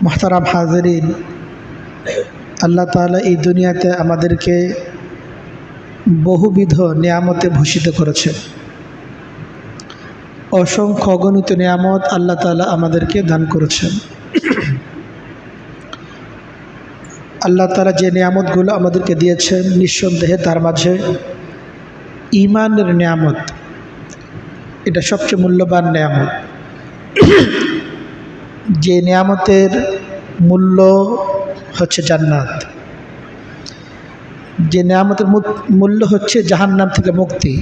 মুহতারাম হাজিরিন, আল্লাহ তাআলা এই দুনিয়াতে আমাদেরকে বহুবিধ নিয়ামতে ভূষিত করেছেন। অসংখ্য অগণিত নিয়ামত আল্লাহ তাআলা আমাদেরকে দান করেছেন। আল্লাহ তাআলা যে নিয়ামতগুলো আমাদেরকে দিয়েছেন, নিঃসন্দেহে তার মাঝে ঈমানের নিয়ামত এটা সবচেয়ে মূল্যবান নিয়ামত। যে নিয়ামতের মূল্য হচ্ছে জান্নাত, যে নিয়ামতের মূল্য হচ্ছে জাহান্নাম থেকে মুক্তি,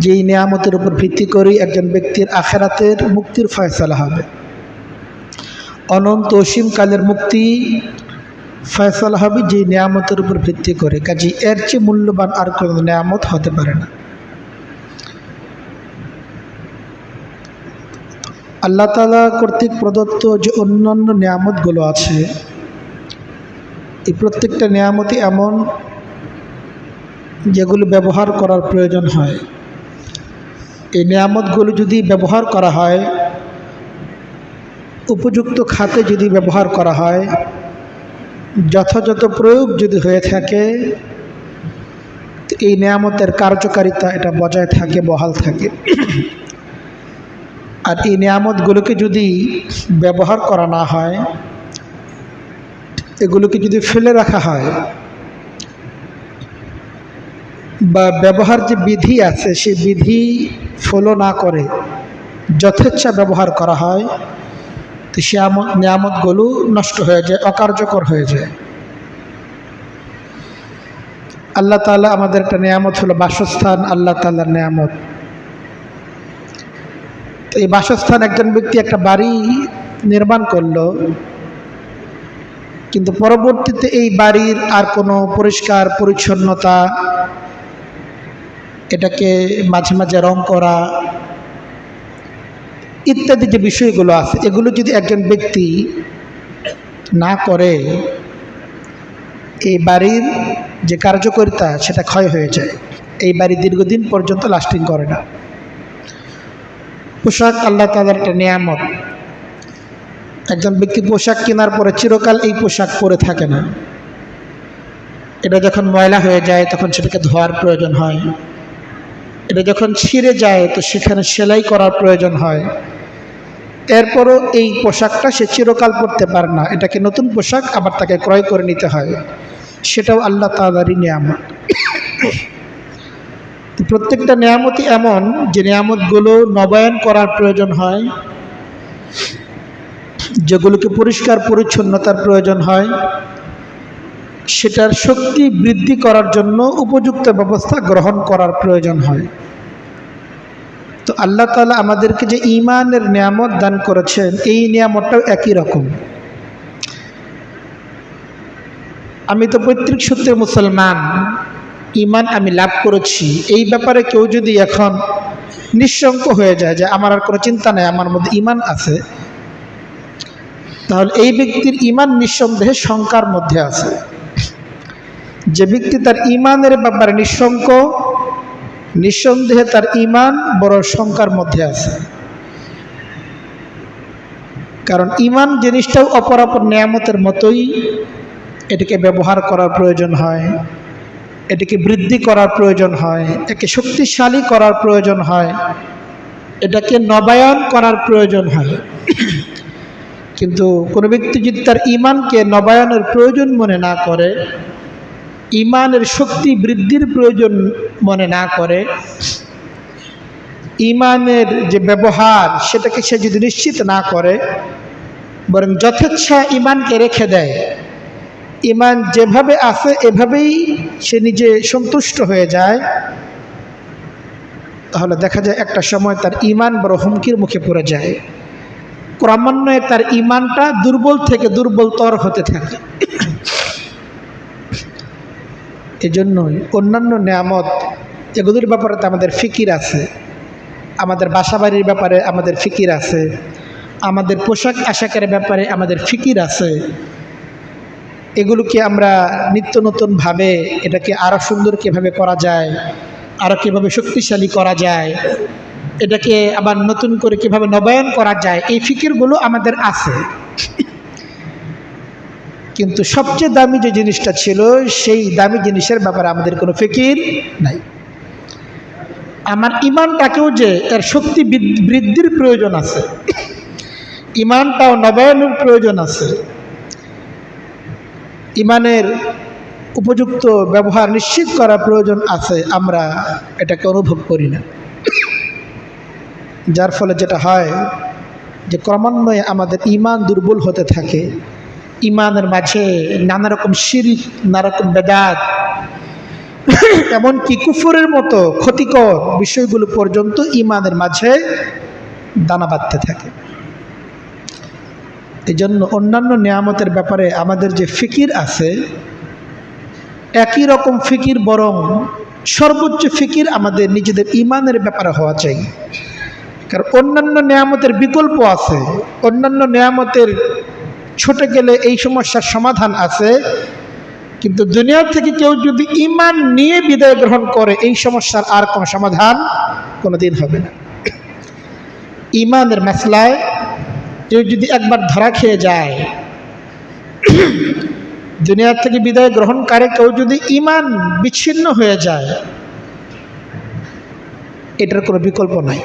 যেই নিয়ামতের উপর ভিত্তি করে একজন ব্যক্তির আখিরাতের মুক্তির ফয়সালা হবে, অনন্ত অসীমকালের মুক্তি ফয়সালা হবে যেই নিয়ামতের উপর ভিত্তি করে। কাজে এর চেয়ে মূল্যবান আর কোনো নিয়ামত হতে পারে না। আল্লাহ তাআলা কর্তৃক প্রদত্ত যে অন্যান্য নিয়ামতগুলো আছে, এই প্রত্যেকটা নিয়ামতই এমন যেগুলো ব্যবহার করার প্রয়োজন হয়। এই নিয়ামতগুলো যদি ব্যবহার করা হয়, উপযুক্ত খাতে যদি ব্যবহার করা হয়, যথাযথ প্রয়োগ যদি হয়ে থাকে, এই নিয়ামতের কার্যকারিতা এটা বজায় থাকে, বহাল থাকে। আর এই নিয়ামতগুলোকে যদি ব্যবহার করা না হয়, এগুলোকে যদি ফেলে রাখা হয় বা ব্যবহার যে বিধি আছে সেই বিধি ফলো না করে যথেচ্ছা ব্যবহার করা হয়, তো সে নিয়ামতগুলো নষ্ট হয়ে যায়, অকার্যকর হয়ে যায়। আল্লাহ তাআলা আমাদের একটা নিয়ামত হলো বাসস্থান, আল্লাহ তাআলার নিয়ামত। এই বাসস্থান, একজন ব্যক্তি একটা বাড়ি নির্মাণ করলো, কিন্তু পরবর্তীতে এই বাড়ির আর কোনো পরিষ্কার পরিচ্ছন্নতা, এটাকে মাঝে মাঝে রং করা ইত্যাদি যে বিষয়গুলো আছে, এগুলো যদি একজন ব্যক্তি না করে, এই বাড়ির যে কার্যকারিতা সেটা ক্ষয় হয়ে যায়। এই বাড়ি দীর্ঘদিন পর্যন্ত লাস্টিং করে না। পোশাক আল্লাহ তাআলার একটা নিয়ামত। একজন ব্যক্তি পোশাক কেনার পরে চিরকাল এই পোশাক পরে থাকে না। এটা যখন ময়লা হয়ে যায় তখন সেটাকে ধোয়ার প্রয়োজন হয়। এটা যখন ছিঁড়ে যায় তো সেখানে সেলাই করার প্রয়োজন হয়। এরপরও এই পোশাকটা সে চিরকাল পরতে পারে না, এটাকে নতুন পোশাক আবার তাকে ক্রয় করে নিতে হয়। সেটাও আল্লাহ তাআলারই নিয়ামত। প্রত্যেকটা নিয়ামতই এমন যে নিয়ামতগুলো নবায়ন করার প্রয়োজন হয়, যেগুলোকে পরিষ্কার পরিচ্ছন্নতার প্রয়োজন হয়, সেটার শক্তি বৃদ্ধি করার জন্য উপযুক্ত ব্যবস্থা গ্রহণ করার প্রয়োজন হয়। তো আল্লাহ তাআলা আমাদেরকে যে ঈমানের নিয়ামত দান করেছেন, এই নিয়ামতটাও একই রকম। আমি তো পৈতৃক সূত্রে মুসলমান, ঈমান আমি লাভ করেছি, এই ব্যাপারে কেউ যদি এখন নিঃশঙ্ক হয়ে যায় যে আমার আর কোনো চিন্তা নেই, আমার মধ্যে ঈমান আছে, তাহলে এই ব্যক্তির ঈমান নিঃসন্দেহে শঙ্কার মধ্যে আছে। যে ব্যক্তি তার ঈমানের ব্যাপারে নিঃশঙ্ক, নিঃসন্দেহে তার ঈমান বড় শঙ্কার মধ্যে আছে। কারণ ঈমান জিনিসটাও অপরাপর নিয়ামতের মতোই, এটাকে ব্যবহার করার প্রয়োজন হয়, এটাকে বৃদ্ধি করার প্রয়োজন হয়, একে শক্তিশালী করার প্রয়োজন হয়, এটাকে নবায়ন করার প্রয়োজন হয়। কিন্তু কোনো ব্যক্তি যদি তার ঈমানকে নবায়নের প্রয়োজন মনে না করে, ঈমানের শক্তি বৃদ্ধির প্রয়োজন মনে না করে, ঈমানের যে ব্যবহার সেটাকে সে যদি নিশ্চিত না করে, বরং যথেচ্ছা ঈমানকে রেখে দেয়, ঈমান যেভাবে আছে এভাবেই সে নিজে সন্তুষ্ট হয়ে যায়, তাহলে দেখা যায় একটা সময় তার ঈমান বড় হুমকির মুখে পড়ে যায়। ক্রমান্বয়ে তার ঈমানটা দুর্বল থেকে দুর্বলতর হতে থাকে। এজন্যই অন্যান্য নিয়ামত, এগুলোর ব্যাপারে তো আমাদের ফিকির আছে, আমাদের বাসাবাড়ির ব্যাপারে আমাদের ফিকির আছে, আমাদের পোশাক আশাকের ব্যাপারে আমাদের ফিকির আছে। এগুলোকে আমরা নিত্য নতুনভাবে এটাকে আরও সুন্দর কীভাবে করা যায়, আরও কীভাবে শক্তিশালী করা যায়, এটাকে আবার নতুন করে কিভাবে নবায়ন করা যায়, এই ফিকিরগুলো আমাদের আছে। কিন্তু সবচেয়ে দামি যে জিনিসটা ছিল, সেই দামি জিনিসের ব্যাপারে আমাদের কোনো ফিকির নাই। আমার ইমানটাকেও যে এর শক্তি বৃদ্ধির প্রয়োজন আছে, ইমানটাও নবায়নের প্রয়োজন আছে, ইমানের উপযুক্ত ব্যবহার নিশ্চিত করার প্রয়োজন আছে, আমরা এটাকে অনুভব করি না। যার ফলে যেটা হয় যে ক্রমান্বয়ে আমাদের ইমান দুর্বল হতে থাকে, ইমানের মাঝে নানা রকম শিরক, নানা রকম বেদাত, এমনকি কুফরের মতো ক্ষতিকর বিষয়গুলো পর্যন্ত ইমানের মাঝে দানা বাঁধতে থাকে। এই জন্য অন্যান্য নিয়ামতের ব্যাপারে আমাদের যে ফিকির আছে, একই রকম ফিকির, বরং সর্বোচ্চ ফিকির আমাদের নিজেদের ইমানের ব্যাপারে হওয়া চাই। কারণ অন্যান্য নিয়ামতের বিকল্প আছে, অন্যান্য নিয়ামতের ছুটে গেলে এই সমস্যার সমাধান আছে, কিন্তু দুনিয়া থেকে কেউ যদি ইমান নিয়ে বিদায় গ্রহণ করে, এই সমস্যার আর কোনো সমাধান কোনোদিন হবে না। ইমানের মাসলায় কেউ যদি একবার ধরা খেয়ে যায়, দুনিয়া থেকে বিদায় গ্রহণকারী কেউ যদি ইমান বিচ্ছিন্ন হয়ে যায়, এটার কোনো বিকল্প নাই।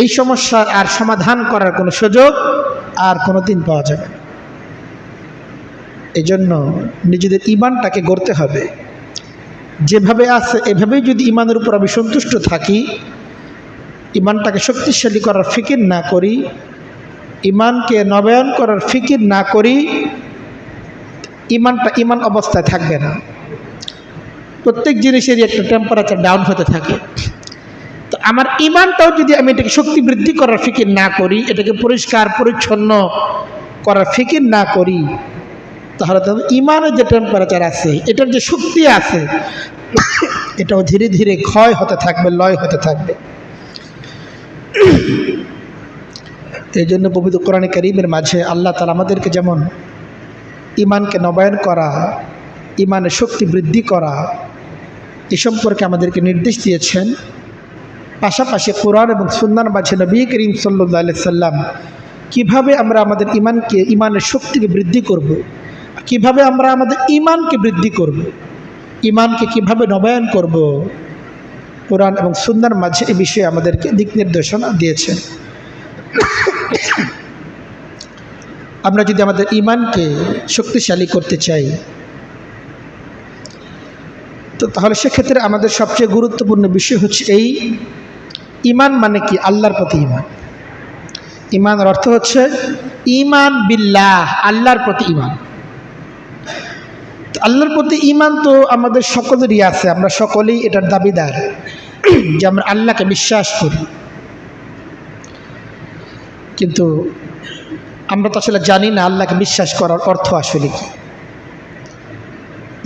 এই সমস্যার আর সমাধান করার কোনো সুযোগ আর কোনো দিন পাওয়া যাবে না। এই জন্য নিজেদের ইমানটাকে গড়তে হবে। যেভাবে আছে এভাবেই যদি ইমানের উপর আমি সন্তুষ্ট থাকি, ইমানটাকে শক্তিশালী করার ফিকির না করি, ইমানকে নবায়ন করার ফিকির না করি, ইমানটা ইমান অবস্থায় থাকবে না। প্রত্যেক জিনিসেরই একটা টেম্পারেচার ডাউন হতে থাকে। তো আমার ইমানটাও যদি আমি এটাকে শক্তি বৃদ্ধি করার ফিকির না করি, এটাকে পরিষ্কার পরিচ্ছন্ন করার ফিকির না করি, তাহলে তো ইমানের যে টেম্পারেচার আছে, এটার যে শক্তি আছে, এটাও ধীরে ধীরে ক্ষয় হতে থাকবে, লয় হতে থাকবে। এই জন্য পবিত্র কোরআনে কারীমের মাঝে আল্লাহ তাআলা আমাদেরকে যেমন ইমানকে নবায়ন করা, ইমানের শক্তি বৃদ্ধি করা, এ সম্পর্কে আমাদেরকে নির্দেশ দিয়েছেন। পাশাপাশি কোরআন এবং সুন্নাহর মাঝে নবী করিম সাল্লাল্লাহু আলাইহি সাল্লাম কীভাবে আমরা আমাদের ইমানের শক্তিকে বৃদ্ধি করব, কিভাবে আমরা আমাদের ইমানকে বৃদ্ধি করব, ইমানকে কিভাবে নবায়ন করব, কোরআন এবং সুন্নাহর মাঝে এ বিষয়ে আমাদেরকে দিক নির্দেশনা দিয়েছেন। আমরা যদি আমাদের ইমানকে শক্তিশালী করতে চাই, তো তাহলে সেক্ষেত্রে আমাদের সবচেয়ে গুরুত্বপূর্ণ বিষয় হচ্ছে এই ইমান মানে কি? আল্লাহর প্রতি ইমান। ইমানের অর্থ হচ্ছে ইমান বিল্লাহ, আল্লাহর প্রতি ইমান। আল্লাহর প্রতি ইমান তো আমাদের সকলেরই আছে, আমরা সকলেই এটার দাবিদার যে আমরা আল্লাহকে বিশ্বাস করি। কিন্তু আমরা তো আসলে জানি না আল্লাহকে বিশ্বাস করার অর্থ আসলে কি।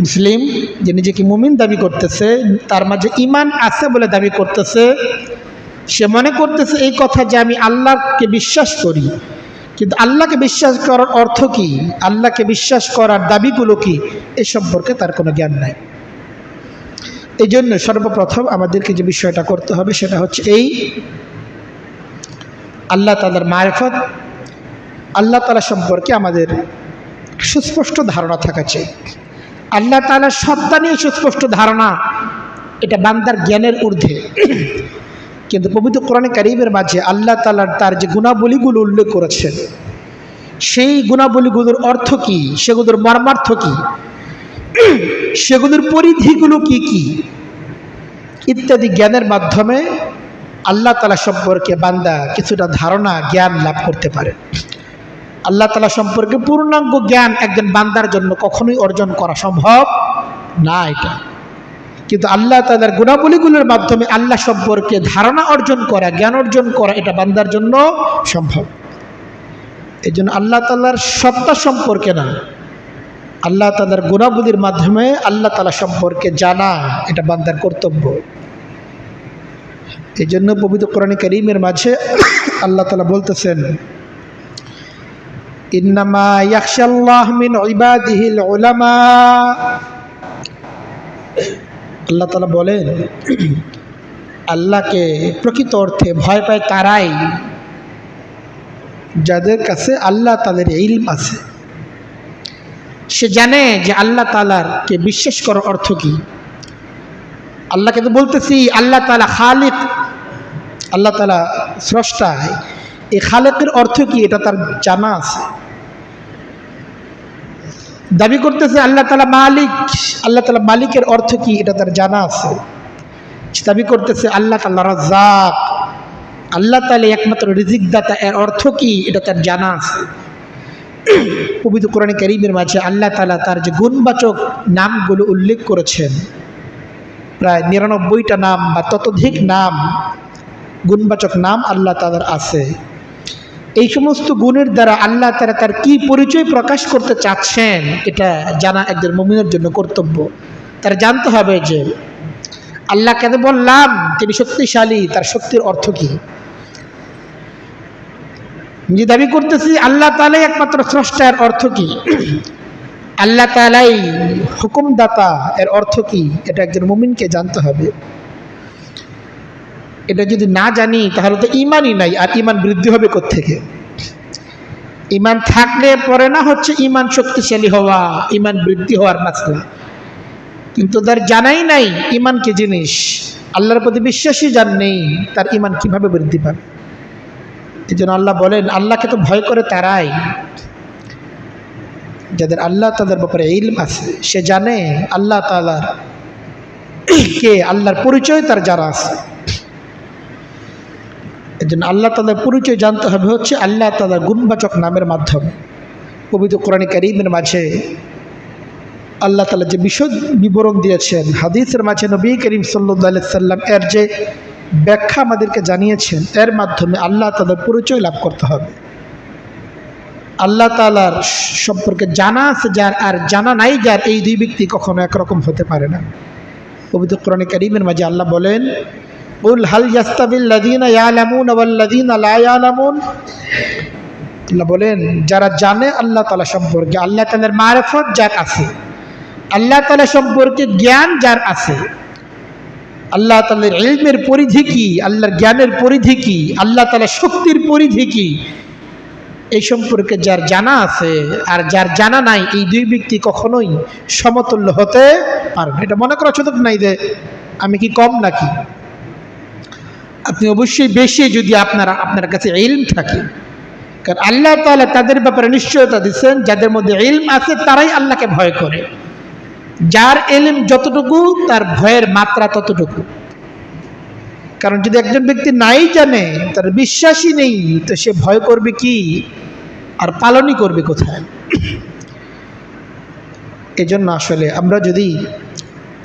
মুসলিম যে নিজেকে মুমিন দাবি করতেছে, তার মাঝে ইমান আছে বলে দাবি করতেছে, সে মনে করতেছে এই কথা যে আমি আল্লাহকে বিশ্বাস করি, কিন্তু আল্লাহকে বিশ্বাস করার অর্থ কি, আল্লাহকে বিশ্বাস করার দাবিগুলো কি, এ সম্পর্কে তার কোনো জ্ঞান নাই। এই জন্য সর্বপ্রথম আমাদেরকে যে বিষয়টা করতে হবে সেটা হচ্ছে এই আল্লাহ তাআলার মারিফত, আল্লাহ তাআলা সম্পর্কে আমাদের সুস্পষ্ট ধারণা থাকা চাই। আল্লাহ তাআলার সত্তা নিয়ে সুস্পষ্ট ধারণা, এটা বান্দার জ্ঞানের ঊর্ধ্বে। কিন্তু পবিত্র কোরআনে কারীমের মাঝে আল্লাহ তাআলার তার যে গুণাবলীগুলো উল্লেখ করেছেন, সেই গুণাবলীগুলোর অর্থ কি, সেগুলোর মর্মার্থ কি, সেগুলোর পরিধিগুলো কি কি ইত্যাদি জ্ঞানের মাধ্যমে আল্লাহ তাআলা সম্পর্কে বান্দা কিছুটা ধারণা, জ্ঞান লাভ করতে পারে। আল্লাহ তাআলা সম্পর্কে পূর্ণাঙ্গ জ্ঞান একজন বান্দার জন্য কখনোই অর্জন করা সম্ভব না এটা। কিন্তু আল্লাহ তাআলার গুণাবলীগুলোর মাধ্যমে আল্লাহ সম্পর্কে ধারণা অর্জন করা, জ্ঞান অর্জন করা, এটা বান্দার জন্য সম্ভব। এই জন্য আল্লাহ তাআলার সত্তা সম্পর্কে না, আল্লাহ তাআলার গুণাবলীর মাধ্যমে আল্লাহ তাআলা সম্পর্কে জানা, এটা বান্দার কর্তব্য। এই জন্য পবিত্র কোরআনে কারীমের মাঝে আল্লাহ তাআলা বলতেছেন, ইন্নামা ইয়াখশাল্লাহ মিন ইবাদিহিল উলামা। আল্লাহ তাআলা বলেন, আল্লাহকে প্রকৃত অর্থে ভয় পায় তারাই যাদের কাছে আল্লাহ তাআলার ইলম আছে। সে জানে যে আল্লাহ তাআলাকে বিশ্বাস করার অর্থ কি। আল্লাহকে তো বলতেছি আল্লাহ তাআলা খালিক, আল্লাহ তাআলা স্রষ্টা, এই খালেকের অর্থ কি এটা তার জানা আছে। দাবি করতেছে আল্লাহ তাআলা মালিক, আল্লাহ তাআলা মালিকের অর্থ কি এটা তার জানা আছে। দাবি করতেছে আল্লাহ তাআলা রাজ্জাক, আল্লাহ তাআলা একমাত্র রিজিক দাতা, এর অর্থ কি এটা তার জানা আছে। পবিত্র কোরআনে কারীমের মাঝে আল্লাহ তাআলা তার যে গুণবাচক নামগুলো উল্লেখ করেছেন, প্রায় ৯৯টা নাম বা ততোধিক নাম, গুণবাচক নাম আল্লাহ তাআলার আছে। এই সমস্ত গুণের দ্বারা আল্লাহ তাআলা তার কি পরিচয় প্রকাশ করতে চাচ্ছেন এটা জানা একজন মুমিনের জন্য কর্তব্য। তার জানতে হবে যে আল্লাহ কেন বললাম তিনি শক্তিশালী, তার শক্তির অর্থ কি। যে দাবি করতেছি আল্লাহ তাআলাই একমাত্র স্রষ্টার অর্থ কি, আল্লাহ তাআলাই হুকুমদাতা এর অর্থ কি, এটা একজন মুমিনকে জানতে হবে। এটা যদি না জানি তাহলে তো ইমানই নাই, আর ইমান বৃদ্ধি হবে কোত্থেকে। ইমান থাকলে পরে না হচ্ছে ইমান শক্তিশালী হওয়া, ইমান বৃদ্ধি হওয়ার মাসলা। কিন্তু তার জানাই নাই ইমান কি জিনিস, আল্লাহর প্রতি বিশ্বাসই জান নেই, তার ইমান কিভাবে বৃদ্ধি পাবে। এই জন্য আল্লাহ বলেন আল্লাহকে তো ভয় করে তারাই যাদের আল্লাহ তাআলার ব্যাপারে ইলম আছে। সে জানে আল্লাহ তাআলার কে, আল্লাহর পরিচয় তার জানা আছে। এই জন্য আল্লাহ তাআলার পরিচয় জানতে হবে হচ্ছে আল্লাহ তাআলার গুণবাচক নামের মাধ্যমে। পবিত্র কোরআনে কারীমের মাঝে আল্লাহ তাআলা যে বিশদ বিবরণ দিয়েছেন, হাদিসের মাঝে নবী করিম সাল্লাল্লাহু আলাইহি সাল্লাম এর যে ব্যাখ্যা আমাদেরকে জানিয়েছেন, এর মাধ্যমে আল্লাহ তাআলার পরিচয় লাভ করতে হবে। আল্লাহ তাআলার সম্পর্কে জানা আছে যার আর জানা নাই যার, এই দুই ব্যক্তি কখনো একরকম হতে পারে না। পবিত্র কোরআনে কারীমের মাঝে আল্লাহ বলেন কুল হাল ইয়াস্তাবিল্লাযীনা ইয়ালামুনা ওয়াল্লাযীনা লা ইয়ালামুন। আল্লাহ বলেন যারা জানে আল্লাহ তাআলা সম্পর্কে, আল্লাহ তাআলার মারিফত যার আছে, আল্লাহ তাআলা সম্পর্কে জ্ঞান যার আছে, আল্লাহ তাআলার ইলমের পরিধি কি, আল্লাহর জ্ঞানের পরিধি কি, আল্লাহ তাআলার শক্তির পরিধি কি, এই সম্পর্কে যার জানা আছে আর যার জানা নাই, এই দুই ব্যক্তি কখনোই সমতুল্য হতে পারে না। এটা মনে করার সুযোগ নাই যে আমি কি কম নাকি। আপনি অবশ্যই বেশি যদি আপনার কাছে ইলম থাকে, কারণ আল্লাহ তাআলা তাদের ব্যাপারে নিশ্চয়তা দিচ্ছেন যাদের মধ্যে ইলম আছে তারাই আল্লাহকে ভয় করে। যার ইলম যতটুকু তার ভয়ের মাত্রা ততটুকু। কারণ যদি একজন ব্যক্তি নাই জানে, তার বিশ্বাসই নেই, তো সে ভয় করবে কি আর পালনই করবে কোথায়। এজন্য আসলে আমরা যদি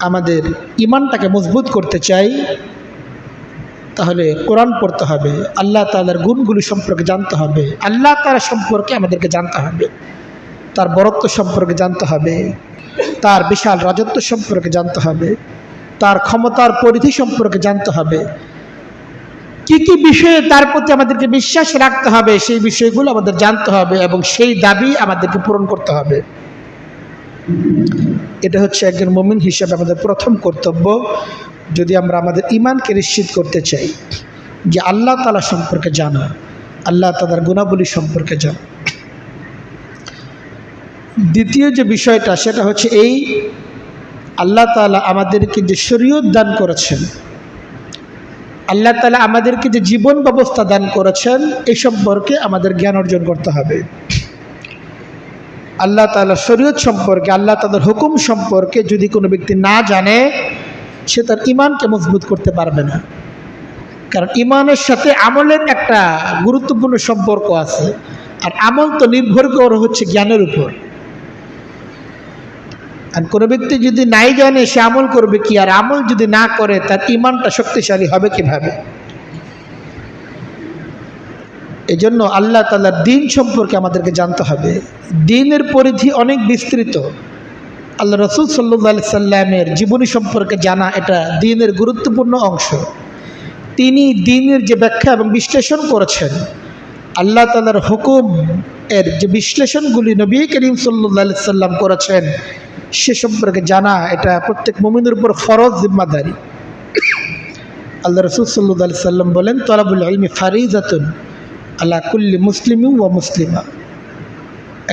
আমাদের ইমানটাকে মজবুত করতে চাই তাহলে কোরআন পড়তে হবে, আল্লাহ তাআলার গুণগুলি সম্পর্কে জানতে হবে, আল্লাহ তাআলা সম্পর্কে আমাদেরকে জানতে হবে, তার বরত্ব সম্পর্কে জানতে হবে, তার বিশাল রাজত্ব সম্পর্কে জানতে হবে, তার ক্ষমতার পরিধি সম্পর্কে জানতে হবে, কি কি বিষয়ে তার প্রতি আমাদেরকে বিশ্বাস রাখতে হবে সেই বিষয়গুলো আমাদের জানতে হবে এবং সেই দাবি আমাদেরকে পূরণ করতে হবে। এটা হচ্ছে একজন মুমিন হিসেবে আমাদের প্রথম কর্তব্য, যদি আমরা আমাদের ঈমানকে নিশ্চিত করতে চাই যে আল্লাহ তাআলা সম্পর্কে জানা, আল্লাহ তাআলার গুণাবলী সম্পর্কে জানা। দ্বিতীয় যে বিষয়টা সেটা হচ্ছে এই, আল্লাহ তাআলা আমাদেরকে যে শরীয়ত দান করেছেন, আল্লাহ তাআলা আমাদেরকে যে জীবন ব্যবস্থা দান করেছেন, এই সম্পর্কে আমাদের জ্ঞান অর্জন করতে হবে। আল্লাহ তাআলার শরীয়ত সম্পর্কে, আল্লাহ তাআলার হুকুম সম্পর্কে যদি কোনো ব্যক্তি না জানে, সে তার ঈমানকে মজবুত করতে পারবে না। কারণ ঈমানের সাথে আমলের একটা গুরুত্বপূর্ণ সম্পর্ক আছে, আর আমল তো নির্ভর করে হচ্ছে জ্ঞানের উপর। আর কোনো ব্যক্তি যদি নাই জানে সে আমল করবে কি, আর আমল যদি না করে তার ঈমানটা শক্তিশালী হবে কিভাবে। এই জন্য আল্লাহ তাআলার দ্বীন সম্পর্কে আমাদেরকে জানতে হবে। দ্বীনের পরিধি অনেক বিস্তৃত। আল্লাহ রাসূল সাল্লাল্লাহু আলাইহি সাল্লামের জীবনী সম্পর্কে জানা এটা দ্বীনের গুরুত্বপূর্ণ অংশ। তিনি দ্বীনের যে ব্যাখ্যা এবং বিশ্লেষণ করেছেন, আল্লাহ তাআলার হুকুম এর যে বিশ্লেষণগুলি নবী করিম সাল্লাল্লাহু আলাইহি সাল্লাম করেছেন, সে সম্পর্কে জানা এটা প্রত্যেক মুমিনের উপর ফরজ জিম্মাদারি। আল্লাহ রাসূল সাল্লাল্লাহু আলাইহি সাল্লাম বলেন, তলাবুল ইলমি ফারিজাতুন আলা কুল্লি মুসলিমিন ওয়া মুসলিমা।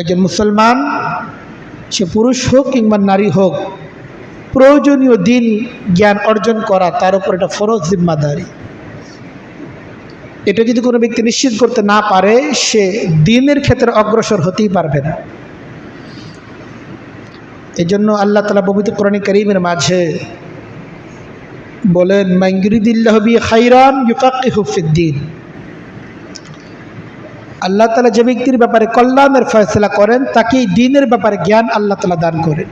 একজন মুসলমান, সে পুরুষ হোক কিংবা নারী হোক, প্রয়োজনীয় দিন জ্ঞান অর্জন করা তার উপর এটা ফরজ জিম্মাদারি। এটা যদি কোনো ব্যক্তি নিশ্চিত করতে না পারে, সে দিনের ক্ষেত্রে অগ্রসর হতেই পারবে না। এই জন্য আল্লাহ তাআলা পবিত্র কোরআন কারীমের মাঝে বলেন, মান ইউরিদিল্লাহু বিহি খাইরান ইউফাক্কিহু ফিদ্দীন। আল্লাহ তাআলা যে ব্যক্তির ব্যাপারে কল্যাণের ফয়সালা করেন, তাকে দ্বীনের ব্যাপারে জ্ঞান আল্লাহ তাআলা দান করেন।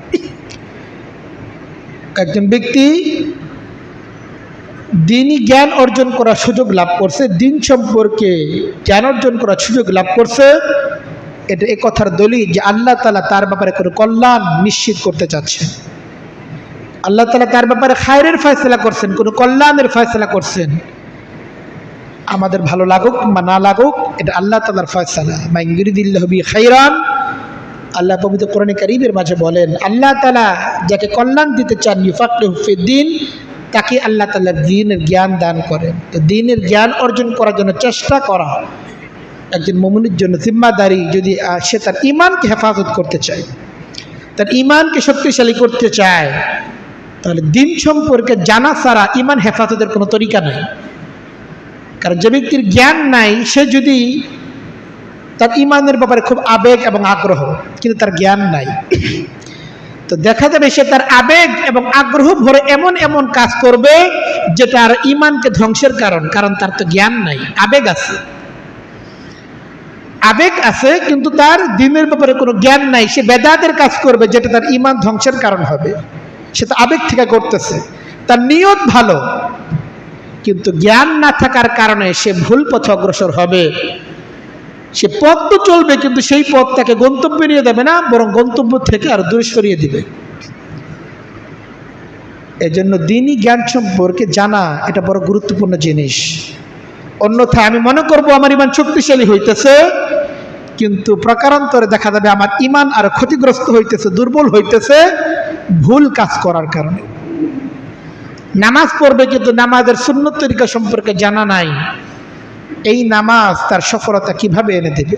একজন ব্যক্তি দ্বীনি জ্ঞান অর্জন করার সুযোগ লাভ করছে, দ্বীন সম্পর্কে জ্ঞান অর্জন করার সুযোগ লাভ করছে, এটা এই কথার দলিল যে আল্লাহ তাআলা তার ব্যাপারে কোনো কল্যাণ নিশ্চিত করতে চাচ্ছেন। আল্লাহ তাআলা তার ব্যাপারে খায়রের ফয়সালা করছেন, কোনো কল্যাণের ফয়সালা করছেন। আমাদের ভালো লাগুক বা না লাগুক, এটা আল্লাহ তাআলার ফয়সালা। মান ইউরিদিল্লাহু বিহি খাইরান, আল্লাহ পবিত্র কোরআন কারীমের মাঝে বলেন, আল্লাহ তাআলা যাকে কল্যাণ দিতে চান, ইউফাক্কিহু ফিদ্দীন, তাকে আল্লাহ তাআলা দ্বীনের জ্ঞান দান করেন। তো দ্বীনের জ্ঞান অর্জন করার জন্য চেষ্টা করা একজন মুমিনের জন্য জিম্মাদারি। যদি সে তার ঈমানকে হেফাজত করতে চায়, তার ঈমানকে শক্তিশালী করতে চায়, তাহলে দ্বীন সম্পর্কে জানা ছাড়া ঈমান হেফাজতের কোনো তরিকা নাই। কারণ যে ব্যক্তির জ্ঞান নাই, সে যদি তার ঈমানের ব্যাপারে খুব আবেগ এবং আগ্রহ, কিন্তু তার জ্ঞান নাই, তো দেখা যাবে সে তার আবেগ এবং আগ্রহ ভরে এমন এমন কাজ করবে যেটা আর ঈমানকে ধ্বংসের কারণ তার তো জ্ঞান নাই। আবেগ আছে কিন্তু তার দ্বীনের ব্যাপারে কোনো জ্ঞান নাই। সে বেদাতের কাজ করবে যেটা তার ঈমান ধ্বংসের কারণ হবে। সে তো আবেগ থেকে করতেছে, তার নিয়ত ভালো, কিন্তু জ্ঞান না থাকার কারণে সে ভুল পথে অগ্রসর হবে। সে পথ তো চলবে, কিন্তু সেই পথ তাকে গন্তব্যে নিয়ে যাবে না, বরং গন্তব্য থেকে আর দূরে সরিয়ে দিবে। এজন্য দ্বীনি জ্ঞান সম্পর্কে জানা এটা বড় গুরুত্বপূর্ণ জিনিস। অন্যথায় আমি মনে করব আমার ঈমান শক্তিশালী হইতেছে, কিন্তু প্রকারান্তরে দেখা যাবে আমার ঈমান আর ক্ষতিগ্রস্ত হইতেছে, দুর্বল হইতেছে ভুল কাজ করার কারণে। নামাজ পড়বে কিন্তু নামাজের সুন্নত তরিকা সম্পর্কে জানা নাই, এই নামাজ তার সফলতা কিভাবে এনে দেবে?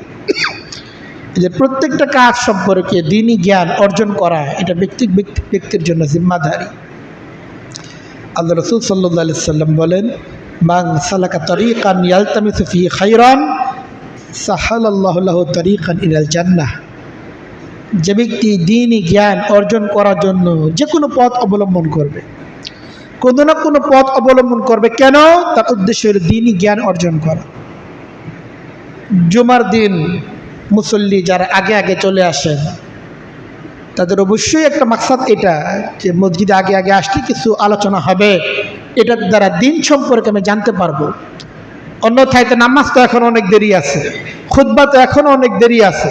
যে প্রত্যেকটা কাজ সম্পর্কে দ্বীনি জ্ঞান অর্জন করা এটা ব্যক্তির জন্য জিম্মাদারি। আল্লাহ রাসূল সাল্লাল্লাহু আলাইহি সাল্লাম বলেন, মান সালাকা তরিকান ইয়ালতামিসু ফিহি খায়রান সাহালাল্লাহু লাহু তরিকান ইলাল জান্নাহ। যে ব্যক্তি দ্বীনি জ্ঞান অর্জন করার জন্য যে কোনো পথ অবলম্বন করবে, কোনো না কোনো পথ অবলম্বন করবে, কেন? তার উদ্দেশ্য হল দ্বীনি জ্ঞান অর্জন করা। জুমার দিন মুসল্লি যারা আগে আগে চলে আসেন, তাদের অবশ্যই একটা মাকসাদ এটা যে মসজিদে আগে আগে আসলে কিছু আলোচনা হবে, এটার দ্বারা দিন সম্পর্কে আমি জানতে পারবো। অন্যথায় তো নামাজ তো এখন অনেক দেরি আছে, খুতবা তো এখনও অনেক দেরি আছে,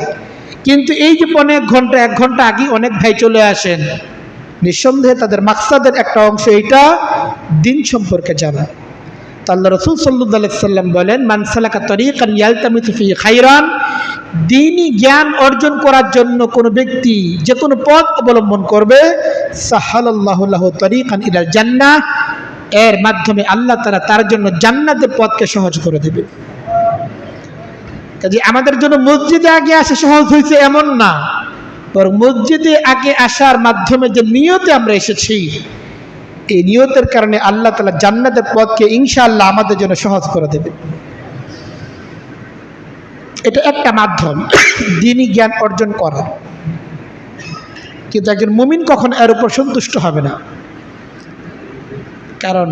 কিন্তু এই যে 1 ঘন্টা আগে অনেক ভাই চলে আসেন, নিঃসন্দেহে তাদের মাকসাদের একটা অংশ এটা দিন সম্পর্কে জানা। তা আল্লাহ রাসূল সাল্লাল্লাহু আলাইহি সাল্লাম বলেন, মান সালাকা তরিকান ইয়ালতামিসু ফিহি খায়রান, দ্বীনি জ্ঞান অর্জন করার জন্য কোনো ব্যক্তি যে কোনো পথ অবলম্বন করবে, সাহালাল্লাহু লাহু তরিকান ইলাল জান্নাহ, এর মাধ্যমে আল্লাহ তাআলা তার জন্য জান্নাতের পথকে সহজ করে দেবে। কাজে আমাদের জন্য মসজিদে আগে আসা সহজ হয়েছে এমন না, বরং মসজিদে আগে আসার মাধ্যমে যে নিয়তে আমরা এসেছি, এই নিয়তের কারণে আল্লাহ তাআলা জান্নাতের পথকে ইনশাআল্লাহ আমাদের জন্য সহজ করে দেবে। এটা একটা মাধ্যম দ্বীনি জ্ঞান অর্জন করার। কিন্তু একজন মুমিন কখন এর উপর সন্তুষ্ট হবে না, কারণ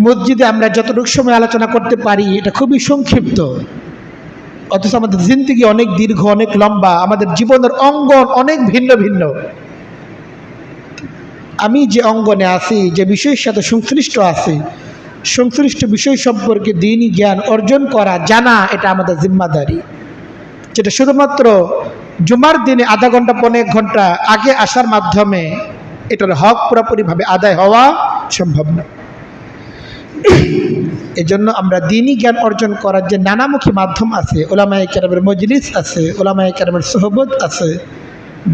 মসজিদে আমরা যতটুকু সময় আলোচনা করতে পারি এটা খুবই সংক্ষিপ্ত, অথচ আমাদের জিন্দেগি অনেক দীর্ঘ, অনেক লম্বা, আমাদের জীবনের অঙ্গন অনেক ভিন্ন ভিন্ন। আমি যে অঙ্গনে আছি, যে বিষয়ের সাথে সংশ্লিষ্ট আছি, সংশ্লিষ্ট বিষয় সম্পর্কে দ্বীনি জ্ঞান অর্জন করা, জানা, এটা আমাদের জিম্মাদারি, যেটা শুধুমাত্র জুমার দিনে আধা ঘন্টা 1 ঘন্টা আগে আসার মাধ্যমে এটার হক পুরোপুরিভাবে আদায় হওয়া সম্ভব না। এজন্য আমরা দ্বীনি জ্ঞান অর্জন করার যে নানামুখী মাধ্যম আছে, উলামায়ে কেরামের মজলিস আছে, উলামায়ে কেরামের সোহবত আছে,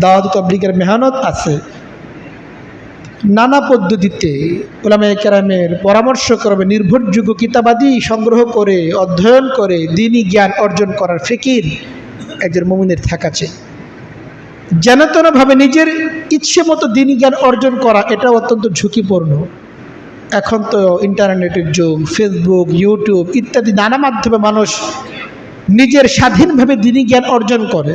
দাওয়াত তাবলীগের মেহনত আছে, নানা পদ্ধতিতে উলামায়ে কেরামের পরামর্শ করবে নির্ভরযোগ্য কিতাবাদি সংগ্রহ করে অধ্যয়ন করে দ্বীনি জ্ঞান অর্জন করার ফিকির একজন মুমিনের থাকা চাই। যেনতেনভাবে নিজের ইচ্ছে মতো দ্বীনি জ্ঞান অর্জন করা এটা অত্যন্ত ঝুঁকিপূর্ণ। এখন তো ইন্টারনেটের যুগ, ফেসবুক, ইউটিউব ইত্যাদি নানা মাধ্যমে মানুষ নিজের স্বাধীনভাবে দ্বীনি জ্ঞান অর্জন করে।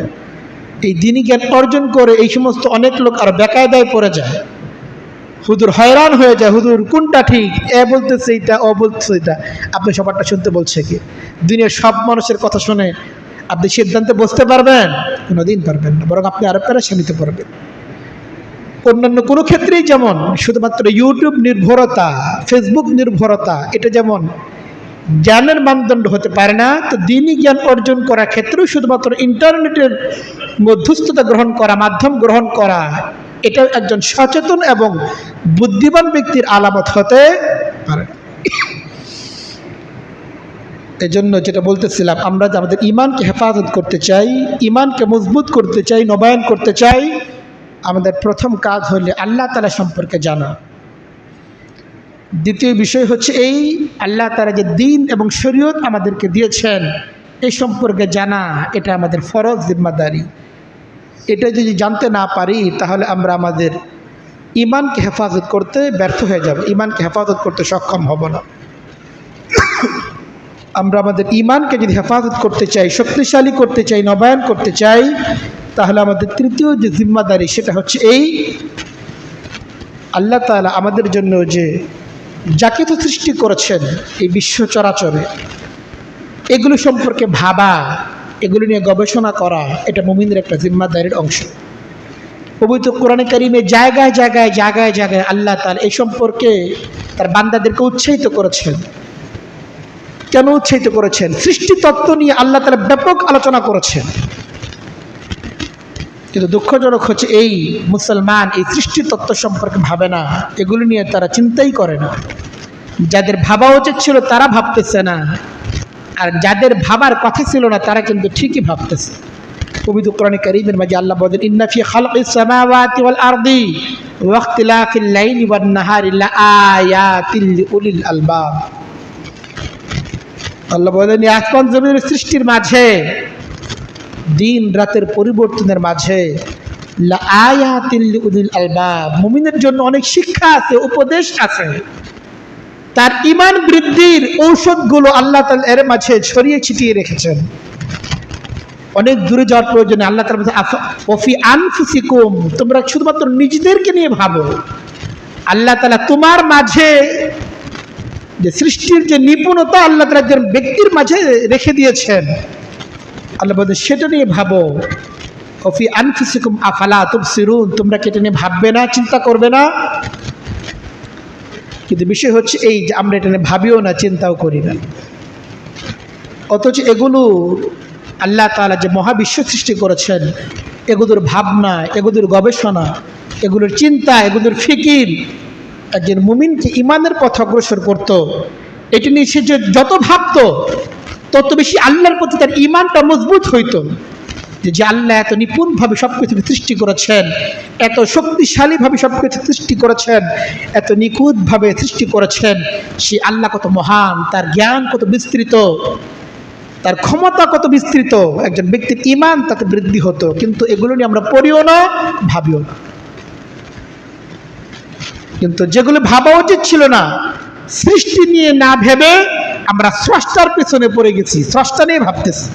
এই দ্বীনি জ্ঞান অর্জন করে এই সমস্ত অনেক লোক আর বেকায়দায় পড়ে যায়, হুজুর হয়রান হয়ে যায়, হুজুর কোনটা ঠিক, এ বলতেছে এটা, ও বলতেছে এটা, আপনি সবারটা শুনতে বলছে কি? দিনের সব মানুষের কথা শুনে আপনি সিদ্ধান্তে বসতে পারবেন? কোনোদিন পারবেন না, বরং আপনি আরো পেরেশানিতে নিতে পারবেন। অন্যান্য কোনো ক্ষেত্রেই যেমন শুধুমাত্র ইউটিউব নির্ভরতা, ফেসবুক নির্ভরতা এটা যেমন জ্ঞানের মানদণ্ড হতে পারে না, তো দ্বীনি জ্ঞান অর্জন করার ক্ষেত্রেও শুধুমাত্র ইন্টারনেটের মধ্যস্থতা গ্রহণ করা, মাধ্যম গ্রহণ করা এটাও একজন সচেতন এবং বুদ্ধিমান ব্যক্তির আলামত হতে পারে। এজন্য যেটা বলতেছিলাম, আমরা যে আমাদের ইমানকে হেফাজত করতে চাই, ইমানকে মজবুত করতে চাই, নবায়ন করতে চাই, আমাদের প্রথম কাজ হলে আল্লাহ তাআলা সম্পর্কে জানা। দ্বিতীয় বিষয় হচ্ছে এই আল্লাহ তাআলা যে দ্বীন এবং শরীয়ত আমাদেরকে দিয়েছেন এই সম্পর্কে জানা, এটা আমাদের ফরজ জিম্মাদারি। এটা যদি জানতে না পারি তাহলে আমরা আমাদের ইমানকে হেফাজত করতে ব্যর্থ হয়ে যাব, ইমানকে হেফাজত করতে সক্ষম হব না। আমরা আমাদের ইমানকে যদি হেফাজত করতে চাই, শক্তিশালী করতে চাই, নবায়ন করতে চাই, তাহলে আমাদের তৃতীয় যে জিম্মাদারি সেটা হচ্ছে এই আল্লাহ তাআলা আমাদের জন্য যে যা কিছু সৃষ্টি করেছেন এই বিশ্ব চরাচরে, এগুলো সম্পর্কে ভাবা, এগুলো নিয়ে গবেষণা করা, এটা মুমিনের একটা জিম্মাদারির অংশ। পবিত্র কোরআনে কারিমে জায়গায় জায়গায় জায়গায় জায়গায় আল্লাহ তাআলা এই সম্পর্কে তার বান্দাদেরকে উৎসাহিত করেছেন। কেন উৎসাহিত করেছেন? সৃষ্টি তত্ত্ব নিয়ে আল্লাহ তাআলা ব্যাপক আলোচনা করেছেন। কিন্তু দুঃখজনক হচ্ছে এই মুসলমান এই সৃষ্টি তত্ত্ব সম্পর্কে ভাবে না, এগুলো নিয়ে তারা চিন্তাই করে না। যাদের ভাবা উচিত ছিল তারা ভাবতেছে না, আর যাদের ভাবার কথা ছিল না তারা কিন্তু ঠিকই ভাবতেছে। পবিত্র কোরআনে কারীমের মাঝে আল্লাহ বলেন, ইন্না ফি খালকিস সামাওয়াতি ওয়াল আরদি ওয়া ইখতিলাফিল লাইলি ওয়ান নাহারি লাআয়াতিল লিউলিল আলবাব। আল্লাহ বলেন, আসমান জমিনের সৃষ্টির মাঝে, দিন রাতের পরিবর্তনের মাঝে লাআয়াতিল লিউলিল আলবাব, মুমিনের জন্য অনেক শিক্ষা আছে, উপদেশ আছে। তার ঈমান বৃদ্ধির ঔষধগুলো আল্লাহ তাআলা এর মাঝে ছড়িয়ে ছিটিয়ে রেখেছেন। অনেক দূরে যাওয়ার প্রয়োজনে আল্লাহ তাআলা বলেন, ওয়াফি আনফুসিকুম, তোমরা শুধুমাত্র নিজেদেরকে নিয়ে ভাবো। আল্লাহ তাআলা তোমার মাঝে যে সৃষ্টির যে নিপুণতা আল্লাহ তাআলা একজন ব্যক্তির মাঝে রেখে দিয়েছেন, আল্লাহ বলেন সেটা নিয়ে ভাবো। ওয়াফি আনফুসিকুম আফালা তুবসিরুন, তোমরা কি এটা নিয়ে ভাববে না, চিন্তা করবে না? কিন্তু বিষয় হচ্ছে এই যে আমরা এটা নিয়ে ভাবিও না, চিন্তাও করি না, অথচ এগুলো আল্লাহ তাআলা যে মহাবিশ্ব সৃষ্টি করেছেন, এগুলোর ভাবনা, এগুলোর গবেষণা, এগুলোর চিন্তা, এগুলোর ফিকির একজন মুমিনকে ইমানের পথ অগ্রসর করত। এটি নিয়ে সে যত ভাবত তত বেশি আল্লাহর প্রতি তার ইমানটা মজবুত হইত। যে আল্লাহ এত নিপুণভাবে সব কিছু সৃষ্টি করেছেন, এত শক্তিশালীভাবে সব কিছু সৃষ্টি করেছেন, এত নিখুঁতভাবে সৃষ্টি করেছেন, সে আল্লাহ কত মহান, তার জ্ঞান কত বিস্তৃত, তার ক্ষমতা কত বিস্তৃত, একজন ব্যক্তির ইমান তাতে বৃদ্ধি হতো। কিন্তু এগুলো নিয়ে আমরা পড়িও না, ভাবিও না। কিন্তু যেগুলো ভাবা উচিত ছিল না, সৃষ্টি নিয়ে না ভেবে আমরা স্রষ্টার পেছনে পড়ে গেছি, স্রষ্টা নিয়ে ভাবতেছি।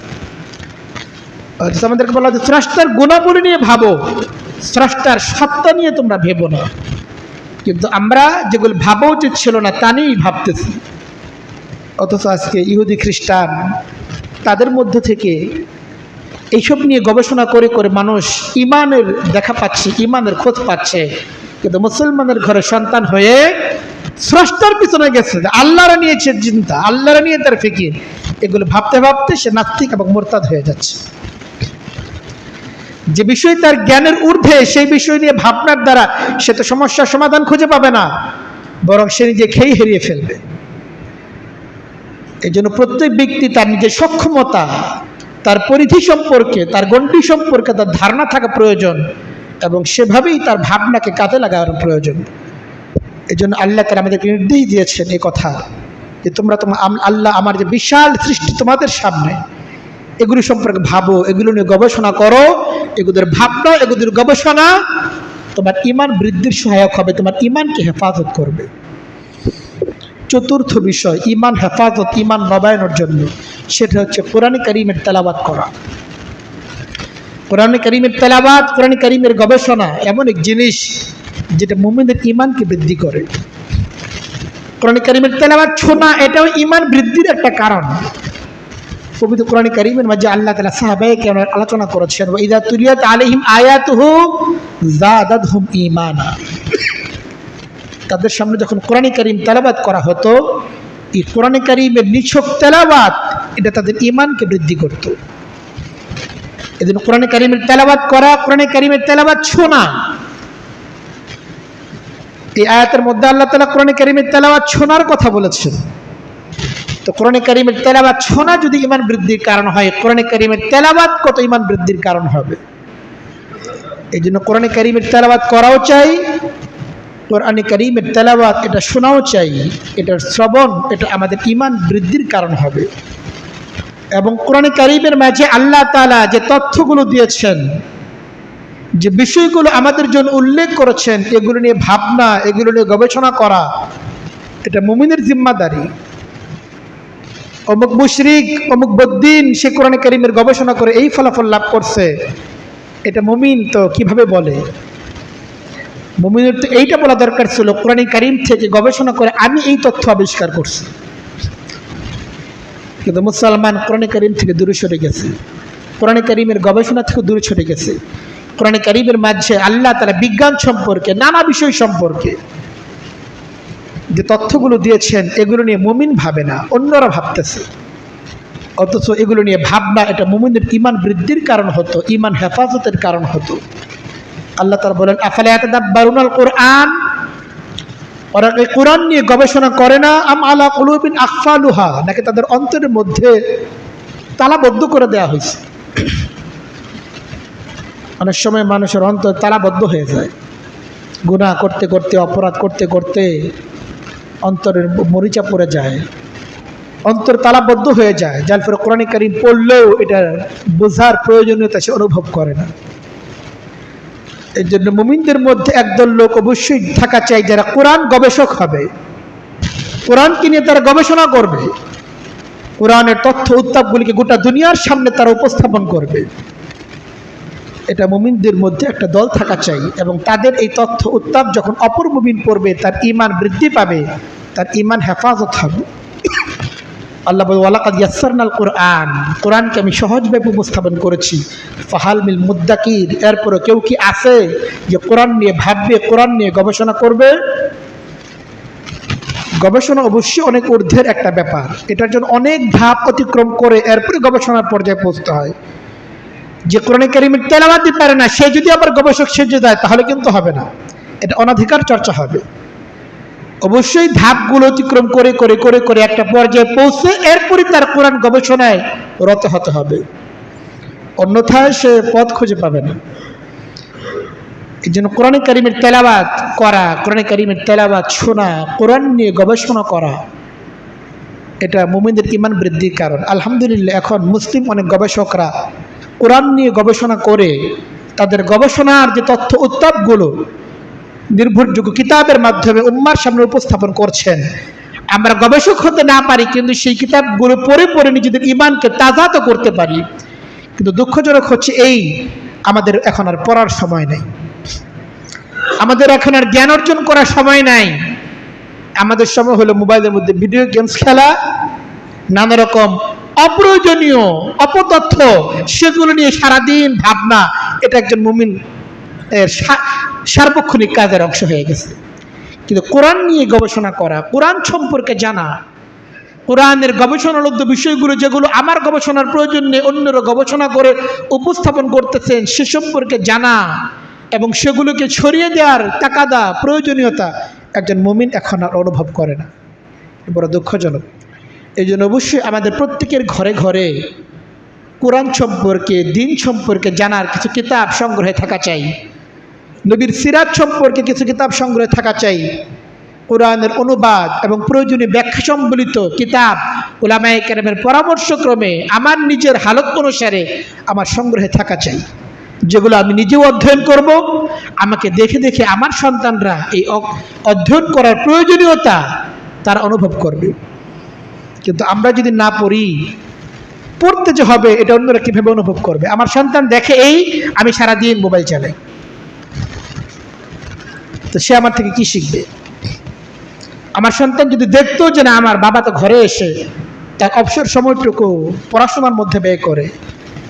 আমাদেরকে বলা হচ্ছে স্রষ্টার গুণাবলী নিয়ে ভাবো, স্রষ্টার সত্তা নিয়ে তোমরা ভেবো না। কিন্তু আমরা যেগুলো ভাবা উচিত ছিল না তা নিয়েই ভাবতেছি। অথচ আজকে ইহুদি খ্রিস্টান তাদের মধ্য থেকে এইসব নিয়ে গবেষণা করে করে মানুষ ইমানের দেখা পাচ্ছে, ইমানের খোঁজ পাচ্ছে। কিন্তু মুসলমানের ঘরে সন্তান হয়ে স্রষ্টার পিছনে গেছে, আল্লাহরা নিয়েছে চিন্তা, আল্লাহরা নিয়ে তার ফিকির, এগুলো ভাবতে ভাবতে সে নাস্তিক এবং মুরতাদ হয়ে যাচ্ছে। যে বিষয় তার জ্ঞানের ঊর্ধ্বে সেই বিষয় নিয়ে ভাবনার দ্বারা সে তো সমস্যার সমাধান খুঁজে পাবে না, বরং সে নিজে খেই হারিয়ে ফেলবে। এই জন্য প্রত্যেক ব্যক্তি তার নিজের সক্ষমতা, তার পরিধি সম্পর্কে, তার গণ্ডি সম্পর্কে তার ধারণা থাকা প্রয়োজন, এবং সেভাবেই তার ভাবনাকে কাজে লাগানোর প্রয়োজন। এই জন্য আল্লাহ তাআলা আমাদেরকে নির্দেশ দিয়েছেন এই কথা যে তোমরা আল্লাহ আমার যে বিশাল সৃষ্টি তোমাদের সামনে, এগুলি সম্পর্কে ভাবো, এগুলো নিয়ে গবেষণা করো। এগুলোর ভাবনা, এগুলোর গবেষণা তোমার ঈমান বৃদ্ধির সহায়ক হবে, তোমার ঈমানকে হেফাজত করবে। চতুর্থ বিষয় ঈমান হেফাজত, ঈমান নবায়নের জন্য, সেটা হচ্ছে কোরআনে কারীমের তেলাওয়াত করা। কোরআনে কারীমের তেলাওয়াত, কোরআনে কারীমের গবেষণা এমন এক জিনিস যেটা মুমিনের ঈমানকে বৃদ্ধি করে। কোরআনে কারীমের তেলাওয়াত শোনা এটাও ঈমান বৃদ্ধির একটা কারণ। পবিত্র কোরআনে কারীমের মাঝে আল্লাহ তাআলা সাহাবায়ে কেরামের আলোচনা করেছেন, ওয়া ইযা তুলিয়াত আলাইহিম আয়াতুহু যাদাতহুম ঈমানা। তাদের সামনে যখন কোরআনে কারীম তেলাওয়াত করা হতো, এই কোরআনে কারীমের নিছক তেলাওয়াত এটা তাদের ঈমানকে বৃদ্ধি করত। এজন্য কোরআনে কারীমের তেলাওয়াত করা, কোরআনে কারীমের তেলাওয়াত শোনা, এই আয়াতের মধ্যে আল্লাহ তাআলা কোরআনে কারীমের তেলাওয়াত শোনার কথা বলেছেন। তো কোরআনে কারীমের তেলাওয়াত শোনা যদি ঈমান বৃদ্ধির কারণ হয়, কোরআনে কারীমের তেলাওয়াত কত ঈমান বৃদ্ধির কারণ হবে। এই জন্য কোরআনে কারীমের তেলাওয়াত করাও চাই, কোরআনে কারীমের তেলাওয়াত এটা শোনাও চাই, এটার শ্রবণ এটা আমাদের ঈমান বৃদ্ধির কারণ হবে। এবং কোরআনে কারীমের মাঝে আল্লাহ তাআলা যে তথ্যগুলো দিয়েছেন, যে বিষয়গুলো আমাদের জন্য উল্লেখ করেছেন, এগুলো নিয়ে ভাবনা, এগুলো নিয়ে গবেষণা করা এটা মুমিনের জিম্মাদারি। অমুক মুশরিক, অমুক বদ্দিন সে কোরআনে কারীমের গবেষণা করে এই ফলাফল লাভ করছে, এটা মুমিন তো কিভাবে বলে? মুমিনের তো এইটা বলা দরকার ছিল, কোরআনে কারীম থেকে গবেষণা করে আমি এই তথ্য আবিষ্কার করছি। কিন্তু মুসলমান কোরআনে কারীম থেকে দূরে সরে গেছে, কোরআনে কারীমের গবেষণা থেকে দূরে সরে গেছে। কোরআনে কারীমের মাঝে আল্লাহ তাআলা বিজ্ঞান সম্পর্কে, নানা বিষয় সম্পর্কে যে তথ্যগুলো দিয়েছেন, এগুলো নিয়ে মুমিন ভাবে না, অন্যরা ভাবতেছে। অথচ এগুলো নিয়ে ভাবনা এটা মুমিনের ঈমান বৃদ্ধির কারণ হতো, ঈমান হেফাজতের কারণ হতো। আল্লাহ তাআলা বলেন, আফালা ইয়াতাদাব্বারুনাল কুরআন, ওরা এই কোরআন নিয়ে গবেষণা করে না, আম আলা কুলুবিন আকফালুহা, নাকি তাদের অন্তরের মধ্যে তালাবদ্ধ করে দেওয়া হয়েছে। অনেক সময় মানুষের অন্তর তালাবদ্ধ হয়ে যায়, গুনাহ করতে করতে, অপরাধ করতে করতে অন্তরের মরিচা পড়ে যায়, অন্তর তালাবদ্ধ হয়ে যায়, যার ফলে কোরআনে কারীম পড়লেও এটা বোঝার প্রয়োজনীয়তা সে অনুভব করে না। এই জন্য মুমিনদের মধ্যে একদল লোক অবশ্যই থাকা চাই যারা কোরআন গবেষক হবে, কোরআনকে নিয়ে তারা গবেষণা করবে, কোরআনের তথ্য উত্তাপগুলিকে গোটা দুনিয়ার সামনে তারা উপস্থাপন করবে। এটা মুমিনদের মধ্যে একটা দল থাকা চাই, এবং তাদের এই তথ্য উত্তাপ যখন অপর মুমিন পড়বে তার ঈমান বৃদ্ধি পাবে, তার ঈমান হেফাজত হবে। আল্লাহ বলে, ওয়ালাকাদ ইয়াসসারনাল কুরআন, কোরআনকে আমি সহজভাবে উপস্থাপন করেছি, ফাহাল মিল মুদ্দাকির, এরপরে কেউ কি আছে যে কোরআন নিয়ে ভাববে, কোরআন নিয়ে গবেষণা করবে? গবেষণা অবশ্যই অনেক ঊর্ধ্বের একটা ব্যাপার, এটার জন্য অনেক ধাপ অতিক্রম করে এরপরে গবেষণার পর্যায়ে পৌঁছতে হয়। যে কোরআনে কারীমের তেলাওয়াত দিতে পারে না, সে যদি আবার গবেষক সেজে যায় তাহলে কিন্তু হবে না, এটা অনধিকার চর্চা হবে। অবশ্যই ধাপগুলো অতিক্রম করে করে করে করে একটা পর্যায়ে পৌঁছে এরপরই তার কোরআন গবেষণায় রত হতে হবে, অন্যথায় সে পথ খুঁজে পাবে না। এই জন্য কোরআনে কারীমের তেলাওয়াত করা, কোরআনে কারীমের তেলাওয়াত শোনা, কোরআন নিয়ে গবেষণা করা এটা মুমিনদের ঈমান বৃদ্ধির কারণ। আলহামদুলিল্লাহ, এখন মুসলিম অনেক গবেষকরা কোরআন নিয়ে গবেষণা করে তাদের গবেষণার যে তথ্য উত্তাপগুলো নির্ভরযোগ্য কিতাবের মাধ্যমে উম্মার সামনে উপস্থাপন করছেন। আমরা গবেষক হতে না পারি, কিন্তু সেই কিতাবগুলো পড়ে পড়ে নিজেদের ঈমানকে তাজা তো করতে পারি। কিন্তু দুঃখজনক হচ্ছে এই, আমাদের এখন আর পড়ার সময় নেই, আমাদের এখন আর জ্ঞান অর্জন করার সময় নাই। আমাদের সময় হলো মোবাইলের মধ্যে ভিডিও গেমস খেলা, নানা রকম অপ্রয়োজনীয় অপতথ্য, সেগুলো নিয়ে সারাদিন ভাবনা। এটা একজন মুমিন এর সার্বক্ষণিক কাজের অংশ হয়ে গেছে। কিন্তু কোরআন নিয়ে গবেষণা করা, কোরআন সম্পর্কে জানা, কোরআনের গবেষণালব্ধ বিষয়গুলো যেগুলো আমার গবেষণার প্রয়োজন নেই, অন্যরা গবেষণা করে উপস্থাপন করতেছেন, সে সম্পর্কে জানা এবং সেগুলোকে ছড়িয়ে দেওয়ার তাকাদা, প্রয়োজনীয়তা একজন মুমিন এখন আর অনুভব করে না। বড় দুঃখজনক। এই জন্য অবশ্যই আমাদের প্রত্যেকের ঘরে ঘরে কোরআন সম্পর্কে, দিন সম্পর্কে জানার কিছু কিতাব সংগ্রহে থাকা চাই, নবীর সিরাত সম্পর্কে কিছু কিতাব সংগ্রহে থাকা চাই। কোরআনের অনুবাদ এবং প্রয়োজনীয় ব্যাখ্যা সম্বলিত কিতাব উলামায়ে কেরামের পরামর্শক্রমে আমার নিজের হালত অনুসারে আমার সংগ্রহে থাকা চাই, যেগুলো আমি নিজেও অধ্যয়ন করব, আমাকে দেখে দেখে আমার সন্তানরা এই অধ্যয়ন করার প্রয়োজনীয়তা তারা অনুভব করবে। কিন্তু আমরা যদি না পড়ি, পড়তে যে হবে এটা অন্যরা কীভাবে অনুভব করবে? আমার সন্তান দেখে আমি সারাদিন মোবাইল চালাই, তো সে আমার থেকে কি শিখবে? আমার সন্তান যদি দেখতো যে না, আমার বাবা তো ঘরে এসে তার অবসর সময়টুকু পড়াশোনার মধ্যে ব্যয় করে,